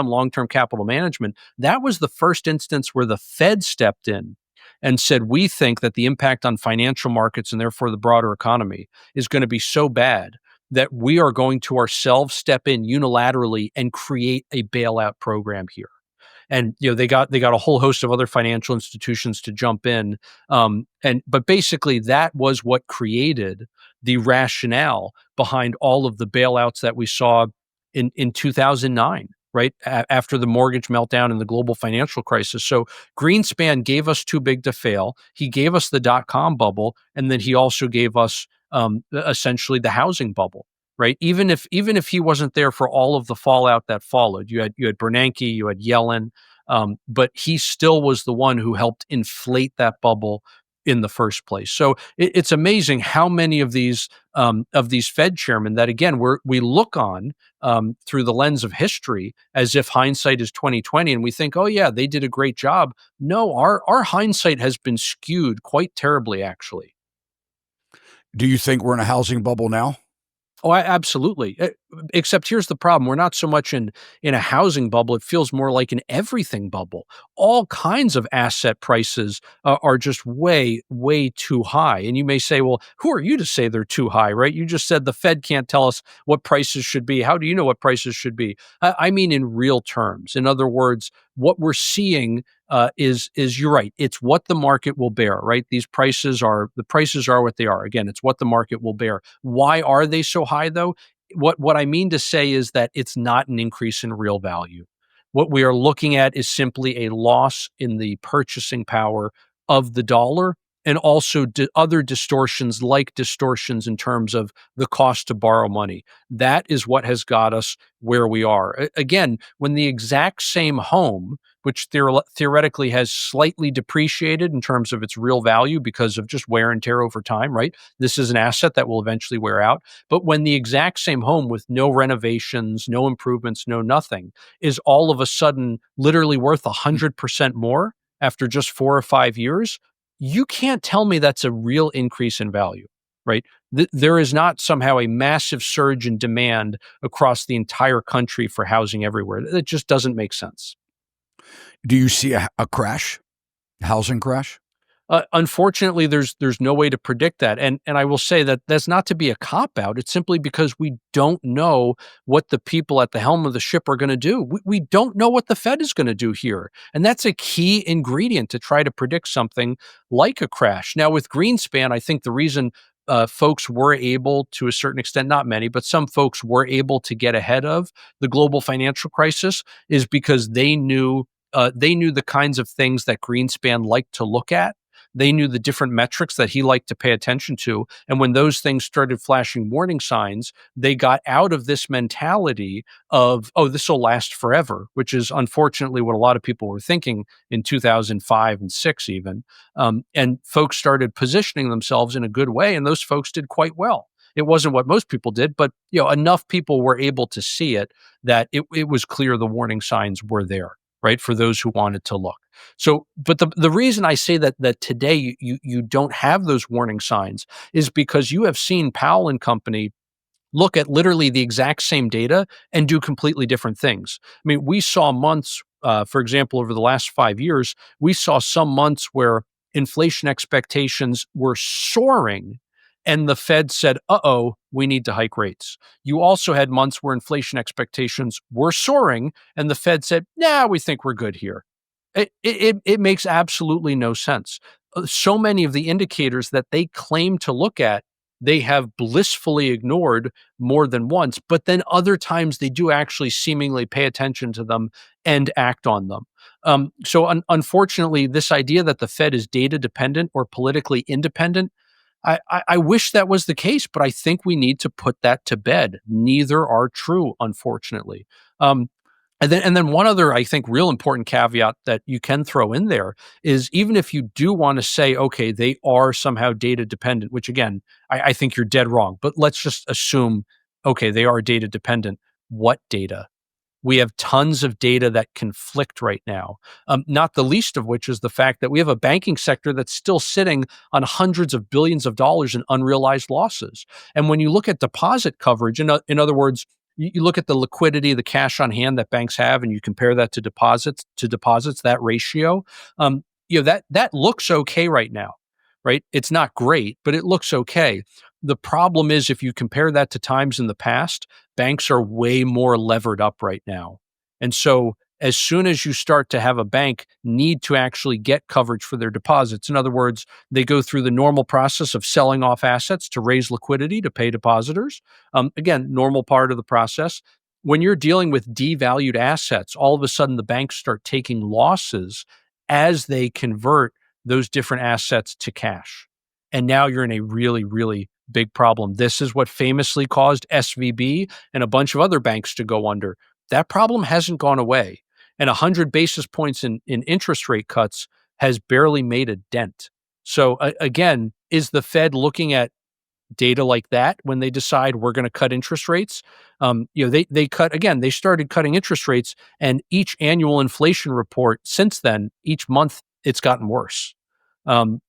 long term capital management, that was the first instance where the Fed stepped in and said, we think that the impact on financial markets and therefore the broader economy is going to be so bad that we are going to ourselves step in unilaterally and create a bailout program here. And they got a whole host of other financial institutions to jump in, but basically that was what created the rationale behind all of the bailouts that we saw in 2009, right after the mortgage meltdown and the global financial crisis. So Greenspan gave us too big to fail. He gave us the dot-com bubble, and then he also gave us essentially the housing bubble, right? Even if he wasn't there for all of the fallout that followed, you had Bernanke, you had Yellen, but he still was the one who helped inflate that bubble in the first place. So it's amazing how many of these Fed chairmen that again we look on through the lens of history as if hindsight is 2020, and we think, oh yeah, they did a great job. No, our hindsight has been skewed quite terribly, actually. Do you think we're in a housing bubble now? Oh, absolutely. Except here's the problem: we're not so much in a housing bubble. It feels more like an everything bubble. All kinds of asset prices are just way, way too high. And you may say, "Well, who are you to say they're too high?" Right? You just said the Fed can't tell us what prices should be. How do you know what prices should be? I mean, in real terms. In other words, what we're seeing is you're right. It's what the market will bear, right? The prices are what they are. Again, it's what the market will bear. Why are they so high though? What I mean to say is that it's not an increase in real value. What we are looking at is simply a loss in the purchasing power of the dollar, and also other distortions like distortions in terms of the cost to borrow money. That is what has got us where we are. Again, when the exact same home, which theoretically has slightly depreciated in terms of its real value because of just wear and tear over time, right? This is an asset that will eventually wear out. But when the exact same home with no renovations, no improvements, no nothing is all of a sudden literally worth 100% more after just 4 or 5 years, you can't tell me that's a real increase in value, right? There is not somehow a massive surge in demand across the entire country for housing everywhere. It just doesn't make sense. Do you see a crash, housing crash? Unfortunately, there's no way to predict that, and I will say that that's not to be a cop out. It's simply because we don't know what the people at the helm of the ship are going to do. We don't know what the Fed is going to do here, and that's a key ingredient to try to predict something like a crash. Now, with Greenspan, I think the reason folks were able, to a certain extent, not many, but some folks were able to get ahead of the global financial crisis is because they knew the kinds of things that Greenspan liked to look at. They knew the different metrics that he liked to pay attention to. And when those things started flashing warning signs, they got out of this mentality of, oh, this will last forever, which is unfortunately what a lot of people were thinking in 2005 and six, even. And folks started positioning themselves in a good way, and those folks did quite well. It wasn't what most people did, but enough people were able to see it that it was clear the warning signs were there, right, for those who wanted to look. So, but the reason I say that today you don't have those warning signs is because you have seen Powell and company look at literally the exact same data and do completely different things. I mean, we saw months, for example, over the last 5 years, we saw some months where inflation expectations were soaring, and the Fed said, "Uh-oh, we need to hike rates." You also had months where inflation expectations were soaring, and the Fed said, "Nah, we think we're good here." It makes absolutely no sense. So many of the indicators that they claim to look at, they have blissfully ignored more than once, but then other times they do actually seemingly pay attention to them and act on them. Unfortunately, this idea that the Fed is data dependent or politically independent, I wish that was the case, but I think we need to put that to bed. Neither are true, unfortunately. Um, and then one other, I think, real important caveat that you can throw in there is even if you do want to say, okay, they are somehow data dependent, which again, I think you're dead wrong, but let's just assume, okay, they are data dependent. What data? We have tons of data that conflict right now, not the least of which is the fact that we have a banking sector that's still sitting on hundreds of billions of dollars in unrealized losses. And when you look at deposit coverage, in other words, you look at the liquidity, the cash on hand that banks have, and you compare that to deposits, that ratio, that looks okay right now, right? It's not great, but it looks okay. The problem is if you compare that to times in the past, banks are way more levered up right now. And so as soon as you start to have a bank need to actually get coverage for their deposits, in other words, they go through the normal process of selling off assets to raise liquidity to pay depositors. Again, normal part of the process. When you're dealing with devalued assets, all of a sudden the banks start taking losses as they convert those different assets to cash. And now you're in a really, really big problem. This is what famously caused SVB and a bunch of other banks to go under. That problem hasn't gone away. And 100 basis points in interest rate cuts has barely made a dent. So again, is the Fed looking at data like that when they decide we're going to cut interest rates? They started cutting interest rates, and each annual inflation report since then, each month, it's gotten worse.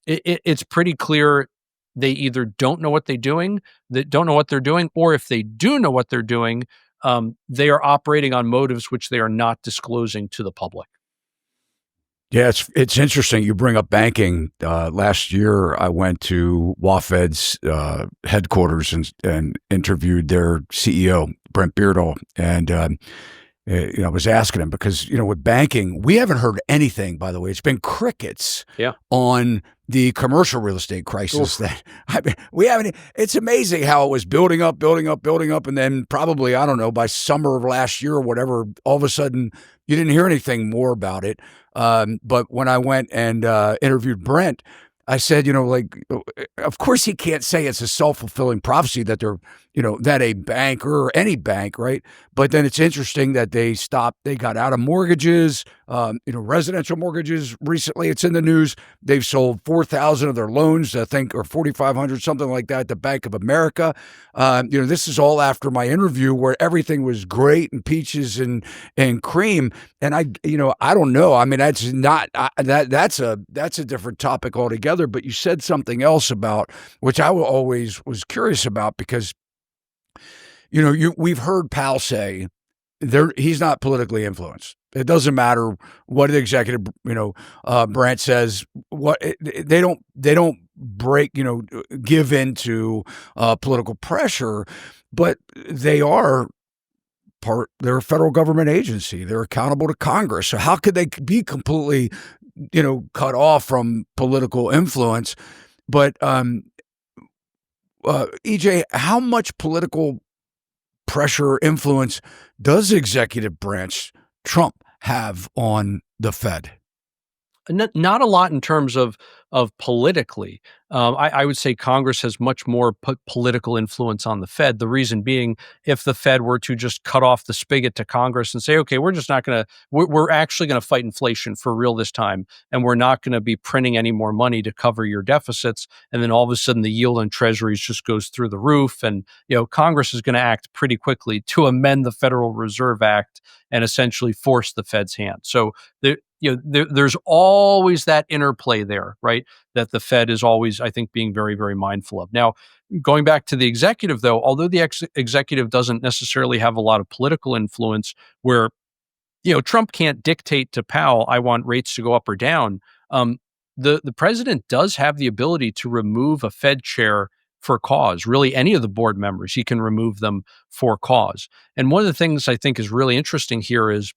It's pretty clear they either don't know what they're doing, or if they do know what they're doing, they are operating on motives which they are not disclosing to the public. Yeah, it's interesting you bring up banking. Last year, I went to WaFd's headquarters and interviewed their CEO, Brent Beardall, and I was asking him because with banking, we haven't heard anything. By the way, it's been crickets Yeah. on the commercial real estate crisis. Oof. We haven't. It's amazing how it was building up, and then probably I don't know by summer of last year or whatever, all of a sudden you didn't hear anything more about it. But when I went and interviewed Brent, I said, of course he can't say it's a self-fulfilling prophecy that that a bank or any bank, right? But then it's interesting that they got out of mortgages, residential mortgages recently. It's in the news. They've sold 4,000 of their loans, I think, or 4,500, something like that, to Bank of America. This is all after my interview where everything was great and peaches and cream. And I don't know. I mean, that's not that's a different topic altogether. But you said something else about which I always was curious about because we've heard Powell say he's not politically influenced. It doesn't matter what the executive branch says. They don't break give into political pressure, but they're a federal government agency. They're accountable to Congress. So how could they be completely, cut off from political influence? But EJ, how much political pressure, influence does executive branch Trump have on the Fed? Not a lot in terms of politically. I would say Congress has much more political influence on the Fed. The reason being, if the Fed were to just cut off the spigot to Congress and say, okay, we're just not going to, we're actually going to fight inflation for real this time, and we're not going to be printing any more money to cover your deficits. And then all of a sudden the yield on treasuries just goes through the roof. And, Congress is going to act pretty quickly to amend the Federal Reserve Act and essentially force the Fed's hand. So there's always that interplay there, right? That the Fed is always, I think, being very, very mindful of. Now, going back to the executive, though, although the executive doesn't necessarily have a lot of political influence, where Trump can't dictate to Powell, I want rates to go up or down. The president does have the ability to remove a Fed chair for cause. Really, any of the board members, he can remove them for cause. And one of the things I think is really interesting here is,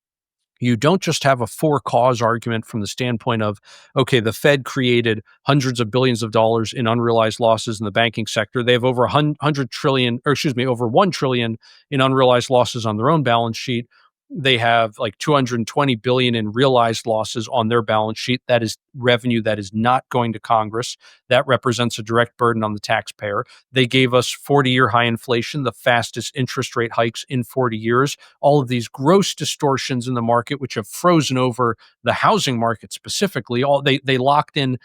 you don't just have a for cause argument from the standpoint of, okay, the Fed created hundreds of billions of dollars in unrealized losses in the banking sector. They have over 100 trillion, or excuse me, over 1 trillion in unrealized losses on their own balance sheet. They have like 220 billion in realized losses on their balance sheet. That is revenue that is not going to Congress. That represents a direct burden on the taxpayer. They gave us 40-year high inflation, the fastest interest rate hikes in 40 years. All of these gross distortions in the market, which have frozen over the housing market specifically. They locked in,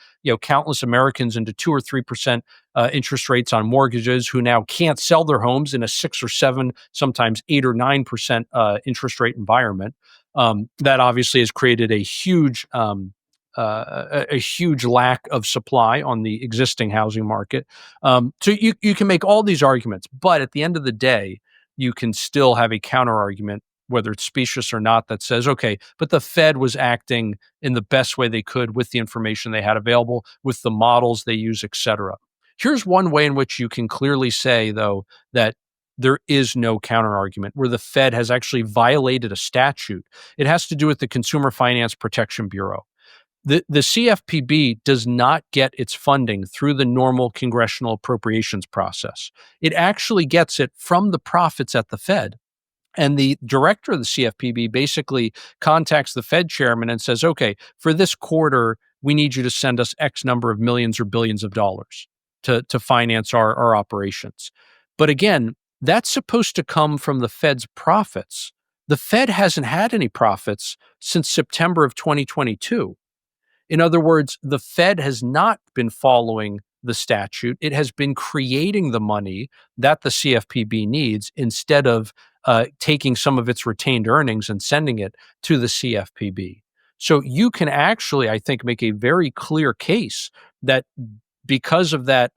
countless Americans into 2 or 3% interest rates on mortgages, who now can't sell their homes in a 6 or 7, sometimes 8 or 9% interest rate environment. That obviously has created a huge lack of supply on the existing housing market. So you can make all these arguments, but at the end of the day, you can still have a counter argument, whether it's specious or not, that says, okay, but the Fed was acting in the best way they could with the information they had available, with the models they use, et cetera. Here's one way in which you can clearly say, though, that there is no counter argument where the Fed has actually violated a statute. It has to do with the Consumer Finance Protection Bureau. The CFPB does not get its funding through the normal congressional appropriations process. It actually gets it from the profits at the Fed. And the director of the CFPB basically contacts the Fed chairman and says, okay, for this quarter, we need you to send us X number of millions or billions of dollars to finance our operations. But again, that's supposed to come from the Fed's profits. The Fed hasn't had any profits since September of 2022. In other words, the Fed has not been following the statute. It has been creating the money that the CFPB needs instead of taking some of its retained earnings and sending it to the CFPB. So you can actually, I think, make a very clear case that because of that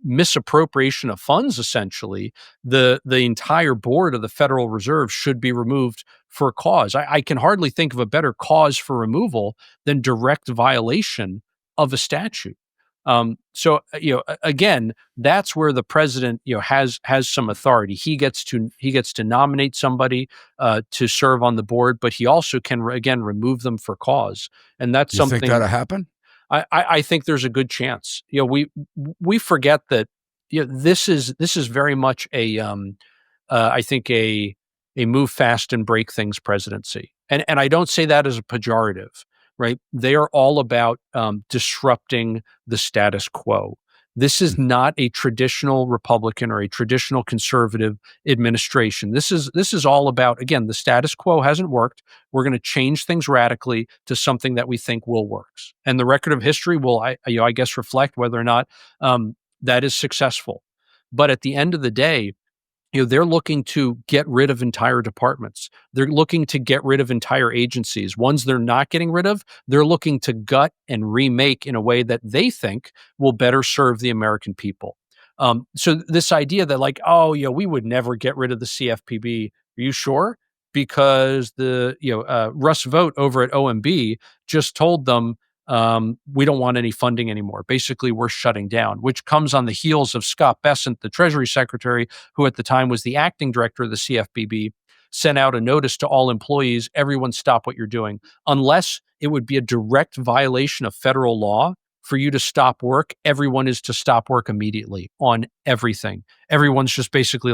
misappropriation of funds, essentially, the entire board of the Federal Reserve should be removed for cause. I can hardly think of a better cause for removal than direct violation of a statute. Again, that's where the president, has some authority. He gets to nominate somebody to serve on the board, but he also can again remove them for cause, and that's You think something. that'll happen? I think there's a good chance. We forget that this is very much a I think a move fast and break things presidency, and I don't say that as a pejorative, right? They are all about disrupting the status quo. This is not a traditional Republican or a traditional conservative administration. This is all about, again, the status quo hasn't worked. We're going to change things radically to something that we think will work. And the record of history will, I guess, reflect whether or not that is successful. But at the end of the day, they're looking to get rid of entire departments. They're looking to get rid of entire agencies. Ones they're not getting rid of, they're looking to gut and remake in a way that they think will better serve the American people. So this idea that we would never get rid of the CFPB. Are you sure? Because the Russ Vogt over at OMB just told them, we don't want any funding anymore. Basically, we're shutting down, which comes on the heels of Scott Bessent, the Treasury Secretary, who at the time was the acting director of the CFPB, sent out a notice to all employees, everyone stop what you're doing, unless it would be a direct violation of federal law for you to stop work. Everyone is to stop work immediately on everything. Everyone's just basically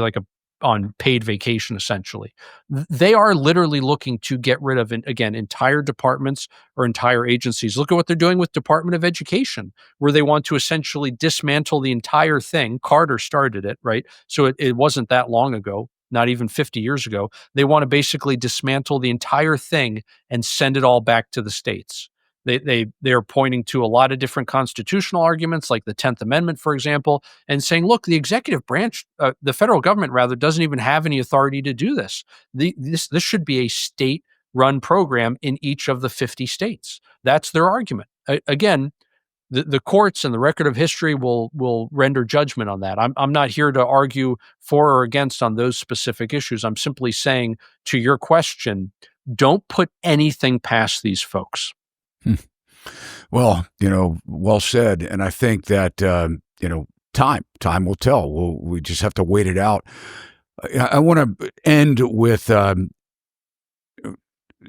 on paid vacation, essentially. They are literally looking to get rid of, again, entire departments or entire agencies. Look at what they're doing with Department of Education, where they want to essentially dismantle the entire thing. Carter started it, right? So it wasn't that long ago, not even 50 years ago. They want to basically dismantle the entire thing and send it all back to the states. They are pointing to a lot of different constitutional arguments, like the 10th Amendment, for example, and saying, look, the executive branch, the federal government rather, doesn't even have any authority to do this. This should be a state-run program in each of the 50 states. That's their argument. Again, the courts and the record of history will render judgment on that. I'm not here to argue for or against on those specific issues. I'm simply saying, to your question, don't put anything past these folks. Well, well said. And I think that, time will tell. We just have to wait it out. I want to end with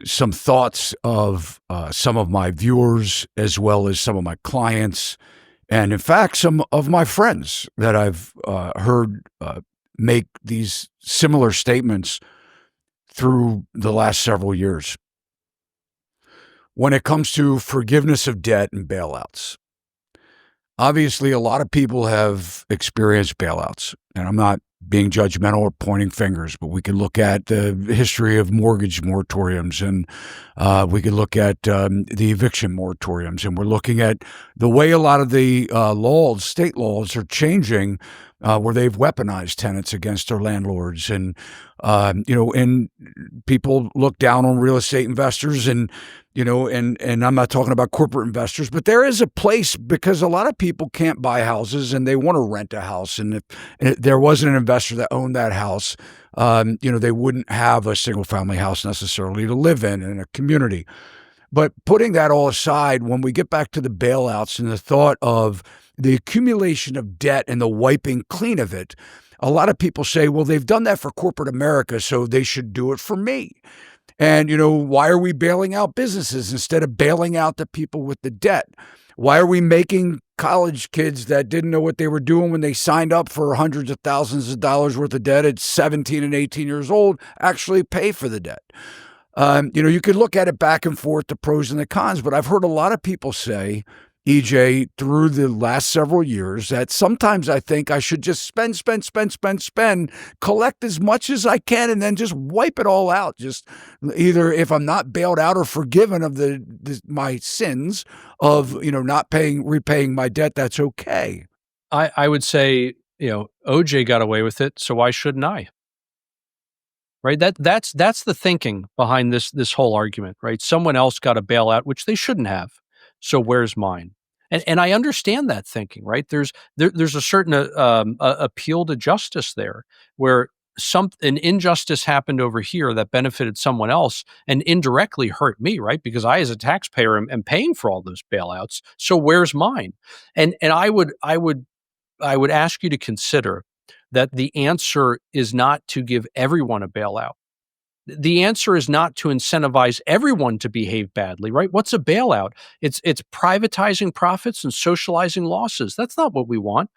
some thoughts of some of my viewers, as well as some of my clients, and in fact, some of my friends that I've heard make these similar statements through the last several years. When it comes to forgiveness of debt and bailouts, obviously, a lot of people have experienced bailouts, and I'm not being judgmental or pointing fingers, but we can look at the history of mortgage moratoriums, and we can look at the eviction moratoriums, and we're looking at the way a lot of the laws, state laws, are changing, where they've weaponized tenants against their landlords, and and people look down on real estate investors, and and I'm not talking about corporate investors, but there is a place because a lot of people can't buy houses and they want to rent a house. And if there wasn't an investor that owned that house, they wouldn't have a single family house necessarily to live in a community. But putting that all aside, when we get back to the bailouts and the thought of the accumulation of debt and the wiping clean of it, a lot of people say, well, they've done that for corporate America, so they should do it for me. And, why are we bailing out businesses instead of bailing out the people with the debt? Why are we making college kids that didn't know what they were doing when they signed up for hundreds of thousands of dollars worth of debt at 17 and 18 years old actually pay for the debt? You could look at it back and forth, the pros and the cons, but I've heard a lot of people say, EJ, through the last several years, that sometimes I think I should just spend, collect as much as I can, and then just wipe it all out. Just either if I'm not bailed out or forgiven of my sins of, not repaying my debt, that's okay. I would say, OJ got away with it, so why shouldn't I? Right? That's the thinking behind this whole argument, right? Someone else got a bailout, which they shouldn't have. So where's mine? And I understand that thinking, right? There's a certain appeal to justice there, where an injustice happened over here that benefited someone else and indirectly hurt me, right? Because I, as a taxpayer, am paying for all those bailouts. So where's mine? And I would ask you to consider that the answer is not to give everyone a bailout. The answer is not to incentivize everyone to behave badly, right? What's a bailout? It's privatizing profits and socializing losses. That's not what we want.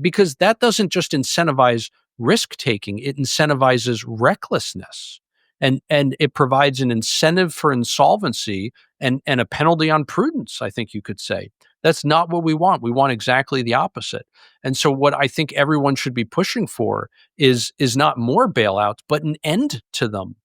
Because that doesn't just incentivize risk taking, it incentivizes recklessness. And it provides an incentive for insolvency and a penalty on prudence, I think you could say. That's not what we want. We want exactly the opposite. And so what I think everyone should be pushing for is not more bailouts, but an end to them.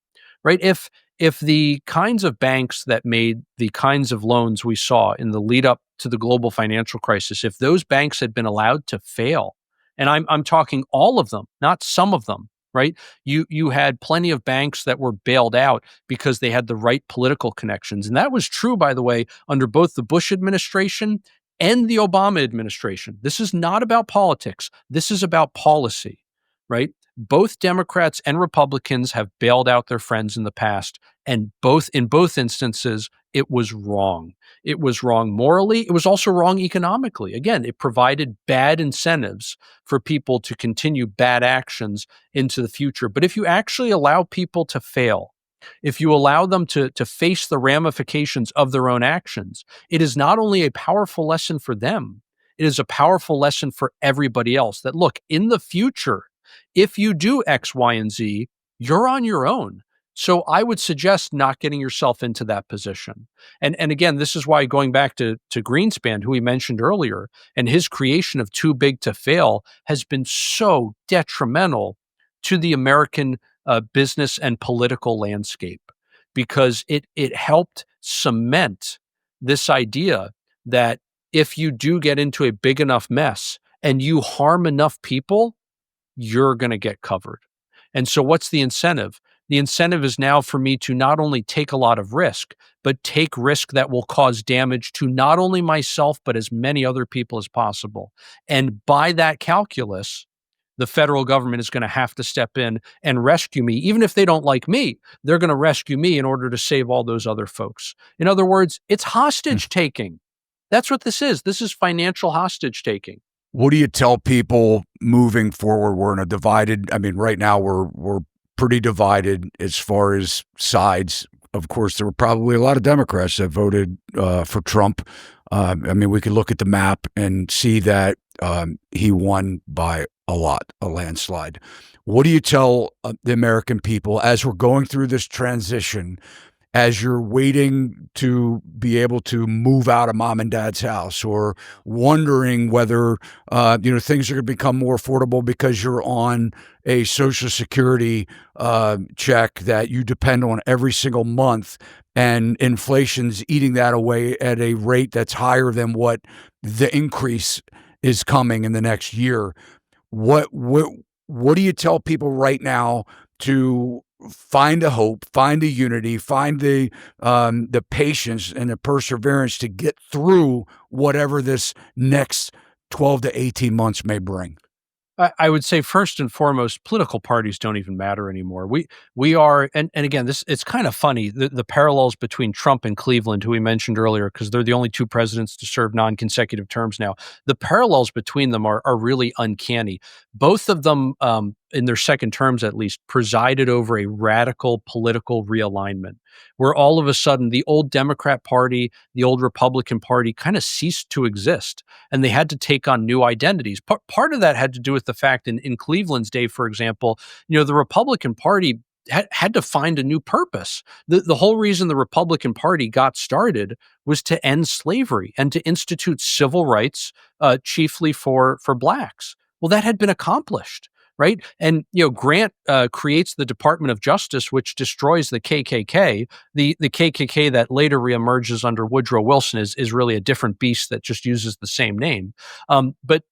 Right? If the kinds of banks that made the kinds of loans we saw in the lead up to the global financial crisis, if those banks had been allowed to fail, and I'm talking all of them, not some of them, right? You had plenty of banks that were bailed out because they had the right political connections. And that was true, by the way, under both the Bush administration and the Obama administration. This is not about politics. This is about policy, right? Both Democrats and Republicans have bailed out their friends in the past, and in both instances, it was wrong. It was wrong morally. It was also wrong economically. Again, it provided bad incentives for people to continue bad actions into the future. But if you actually allow people to fail, if you allow them to face the ramifications of their own actions, it is not only a powerful lesson for them, it is a powerful lesson for everybody else that, look, in the future, if you do X, Y, and Z, you're on your own. So I would suggest not getting yourself into that position. And again, this is why, going back to Greenspan, who we mentioned earlier, and his creation of too big to fail has been so detrimental to the American business and political landscape, because it helped cement this idea that if you do get into a big enough mess and you harm enough people, you're going to get covered. And so what's the incentive? The incentive is now for me to not only take a lot of risk, but take risk that will cause damage to not only myself, but as many other people as possible. And by that calculus, the federal government is going to have to step in and rescue me. Even if they don't like me, they're going to rescue me in order to save all those other folks. In other words, it's hostage taking. That's what this is. This is financial hostage taking. What do you tell people moving forward? We're in a divided, right now we're pretty divided as far as sides of course, there were probably a lot of Democrats that voted for Trump. I mean, we could look at the map and see that he won by a lot, a landslide. What do you tell the American people as we're going through this transition, as you're waiting to be able to move out of mom and dad's house, or wondering whether things are going to become more affordable because you're on a Social Security check that you depend on every single month, and inflation's eating that away at a rate that's higher than what the increase is coming in the next year. What do you tell people right now to find a hope, find a unity, find the patience and the perseverance to get through whatever this next 12 to 18 months may bring? I would say first and foremost, political parties don't even matter anymore. We are, and again, this it's kind of funny the parallels between Trump and Cleveland, who we mentioned earlier, because they're the only two presidents to serve non-consecutive terms now. The parallels between them are really uncanny. Both of them, in their second terms at least, presided over a radical political realignment, where all of a sudden the old Democrat Party, the old Republican Party, kind of ceased to exist, and they had to take on new identities. Part of that had to do with the fact in Cleveland's day, for example, the Republican Party had to find a new purpose. The whole reason the Republican Party got started was to end slavery and to institute civil rights, chiefly for blacks. Well, that had been accomplished. Right. And, Grant creates the Department of Justice, which destroys the KKK. The KKK that later reemerges under Woodrow Wilson is really a different beast that just uses the same name. But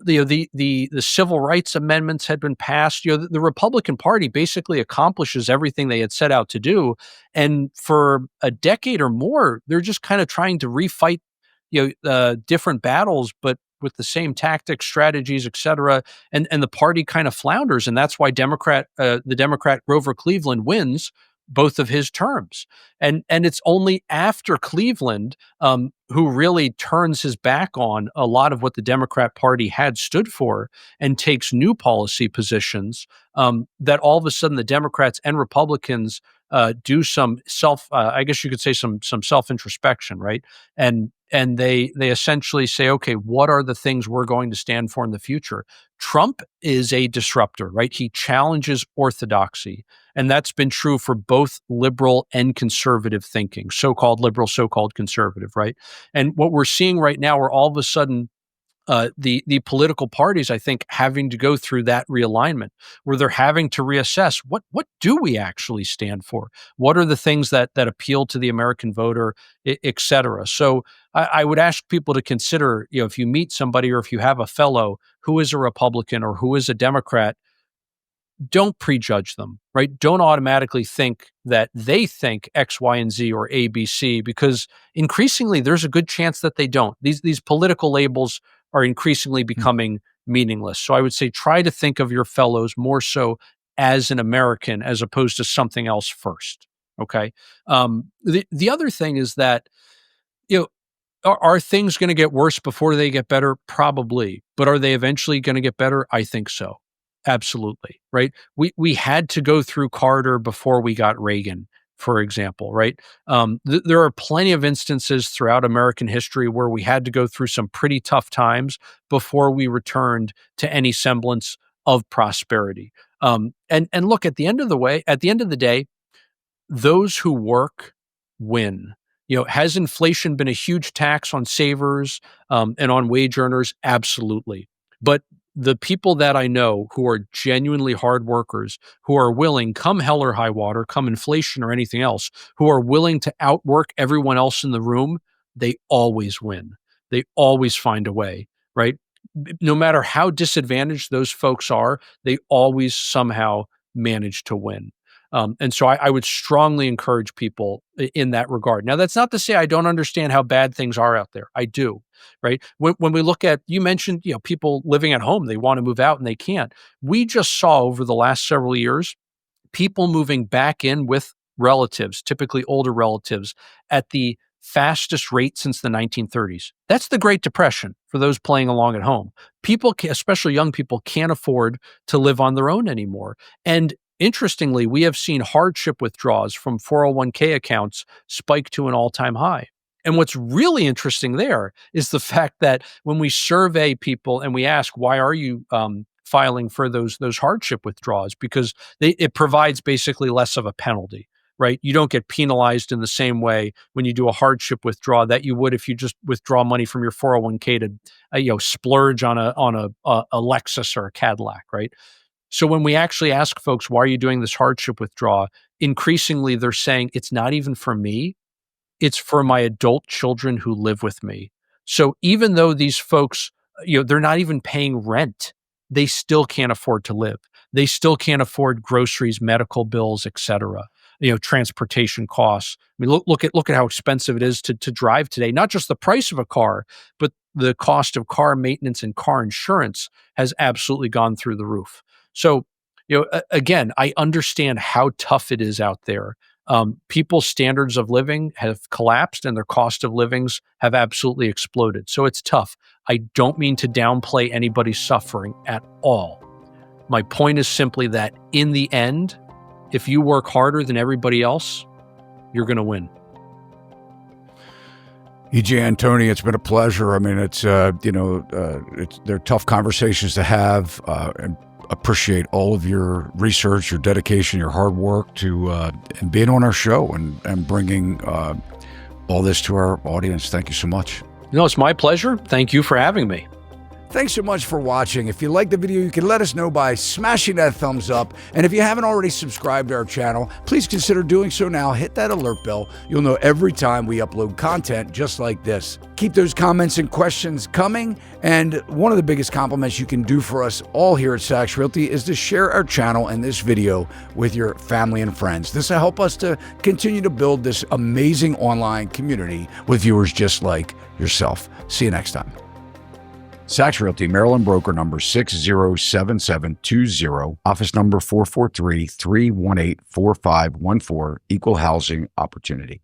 the civil rights amendments had been passed. The Republican Party basically accomplishes everything they had set out to do, and for a decade or more, they're just kind of trying to refight different battles, but with the same tactics, strategies, et cetera, and the party kind of flounders, and that's why the Democrat Grover Cleveland wins both of his terms, and it's only after Cleveland, who really turns his back on a lot of what the Democrat Party had stood for and takes new policy positions, that all of a sudden the Democrats and Republicans do some I guess you could say some self introspection, right? And they essentially say, okay, what are the things we're going to stand for in the future? Trump is a disruptor, right? He challenges orthodoxy, and that's been true for both liberal and conservative thinking, so-called liberal, so-called conservative, right? And what we're seeing right now are all of a sudden the political parties, I think, having to go through that realignment, where they're having to reassess what do we actually stand for? What are the things that appeal to the American voter, et cetera? So I would ask people to consider, if you meet somebody or if you have a fellow who is a Republican or who is a Democrat, don't prejudge them, right? Don't automatically think that they think X, Y, and Z or A, B, C, because increasingly there's a good chance that they don't. These political labels are increasingly becoming meaningless. So I would say try to think of your fellows more so as an American as opposed to something else first. Okay. The other thing is that, you know, are things going to get worse before they get better? Probably. But are they eventually going to get better? I think so. Absolutely. Right. We had to go through Carter before we got Reagan, for example. Right. There are plenty of instances throughout American history where we had to go through some pretty tough times before we returned to any semblance of prosperity. And look, at the end of the day, those who work win. Has inflation been a huge tax on savers, and on wage earners? Absolutely. But the people that I know who are genuinely hard workers, who are willing, come hell or high water, come inflation or anything else, who are willing to outwork everyone else in the room, they always win. They always find a way, right? No matter how disadvantaged those folks are, they always somehow manage to win. And so I would strongly encourage people in that regard. Now, that's not to say I don't understand how bad things are out there. I do, right? When we look at, you mentioned, people living at home, they want to move out and they can't. We just saw over the last several years, people moving back in with relatives, typically older relatives, at the fastest rate since the 1930s. That's the Great Depression for those playing along at home. People, especially young people, can't afford to live on their own anymore. And Interestingly, we have seen hardship withdrawals from 401k accounts spike to an all-time high. And what's really interesting there is the fact that when we survey people and we ask, why are you filing for those hardship withdrawals? Because it provides basically less of a penalty, right? You don't get penalized in the same way when you do a hardship withdrawal that you would if you just withdraw money from your 401k to splurge on a Lexus or a Cadillac, right? So when we actually ask folks, why are you doing this hardship withdrawal? Increasingly, they're saying it's not even for me. It's for my adult children who live with me. So even though these folks, they're not even paying rent, they still can't afford to live. They still can't afford groceries, medical bills, et cetera. Transportation costs. I mean, look at how expensive it is to drive today. Not just the price of a car, but the cost of car maintenance and car insurance has absolutely gone through the roof. So, again, I understand how tough it is out there. People's standards of living have collapsed and their cost of livings have absolutely exploded. So it's tough. I don't mean to downplay anybody's suffering at all. My point is simply that in the end, if you work harder than everybody else, you're going to win. E.J. Antoni, it's been a pleasure. I mean, they're tough conversations to have, and appreciate all of your research, your dedication, your hard work to and being on our show and bringing all this to our audience. Thank you so much. No, it's my pleasure. Thank you for having me. Thanks so much for watching. If you liked the video, you can let us know by smashing that thumbs up. And if you haven't already subscribed to our channel, please consider doing so now. Hit that alert bell. You'll know every time we upload content just like this. Keep those comments and questions coming. And one of the biggest compliments you can do for us all here at Sachs Realty is to share our channel and this video with your family and friends. This will help us to continue to build this amazing online community with viewers just like yourself. See you next time. Sachs Realty, Maryland broker number 607720, office number 443-318-4514, equal housing opportunity.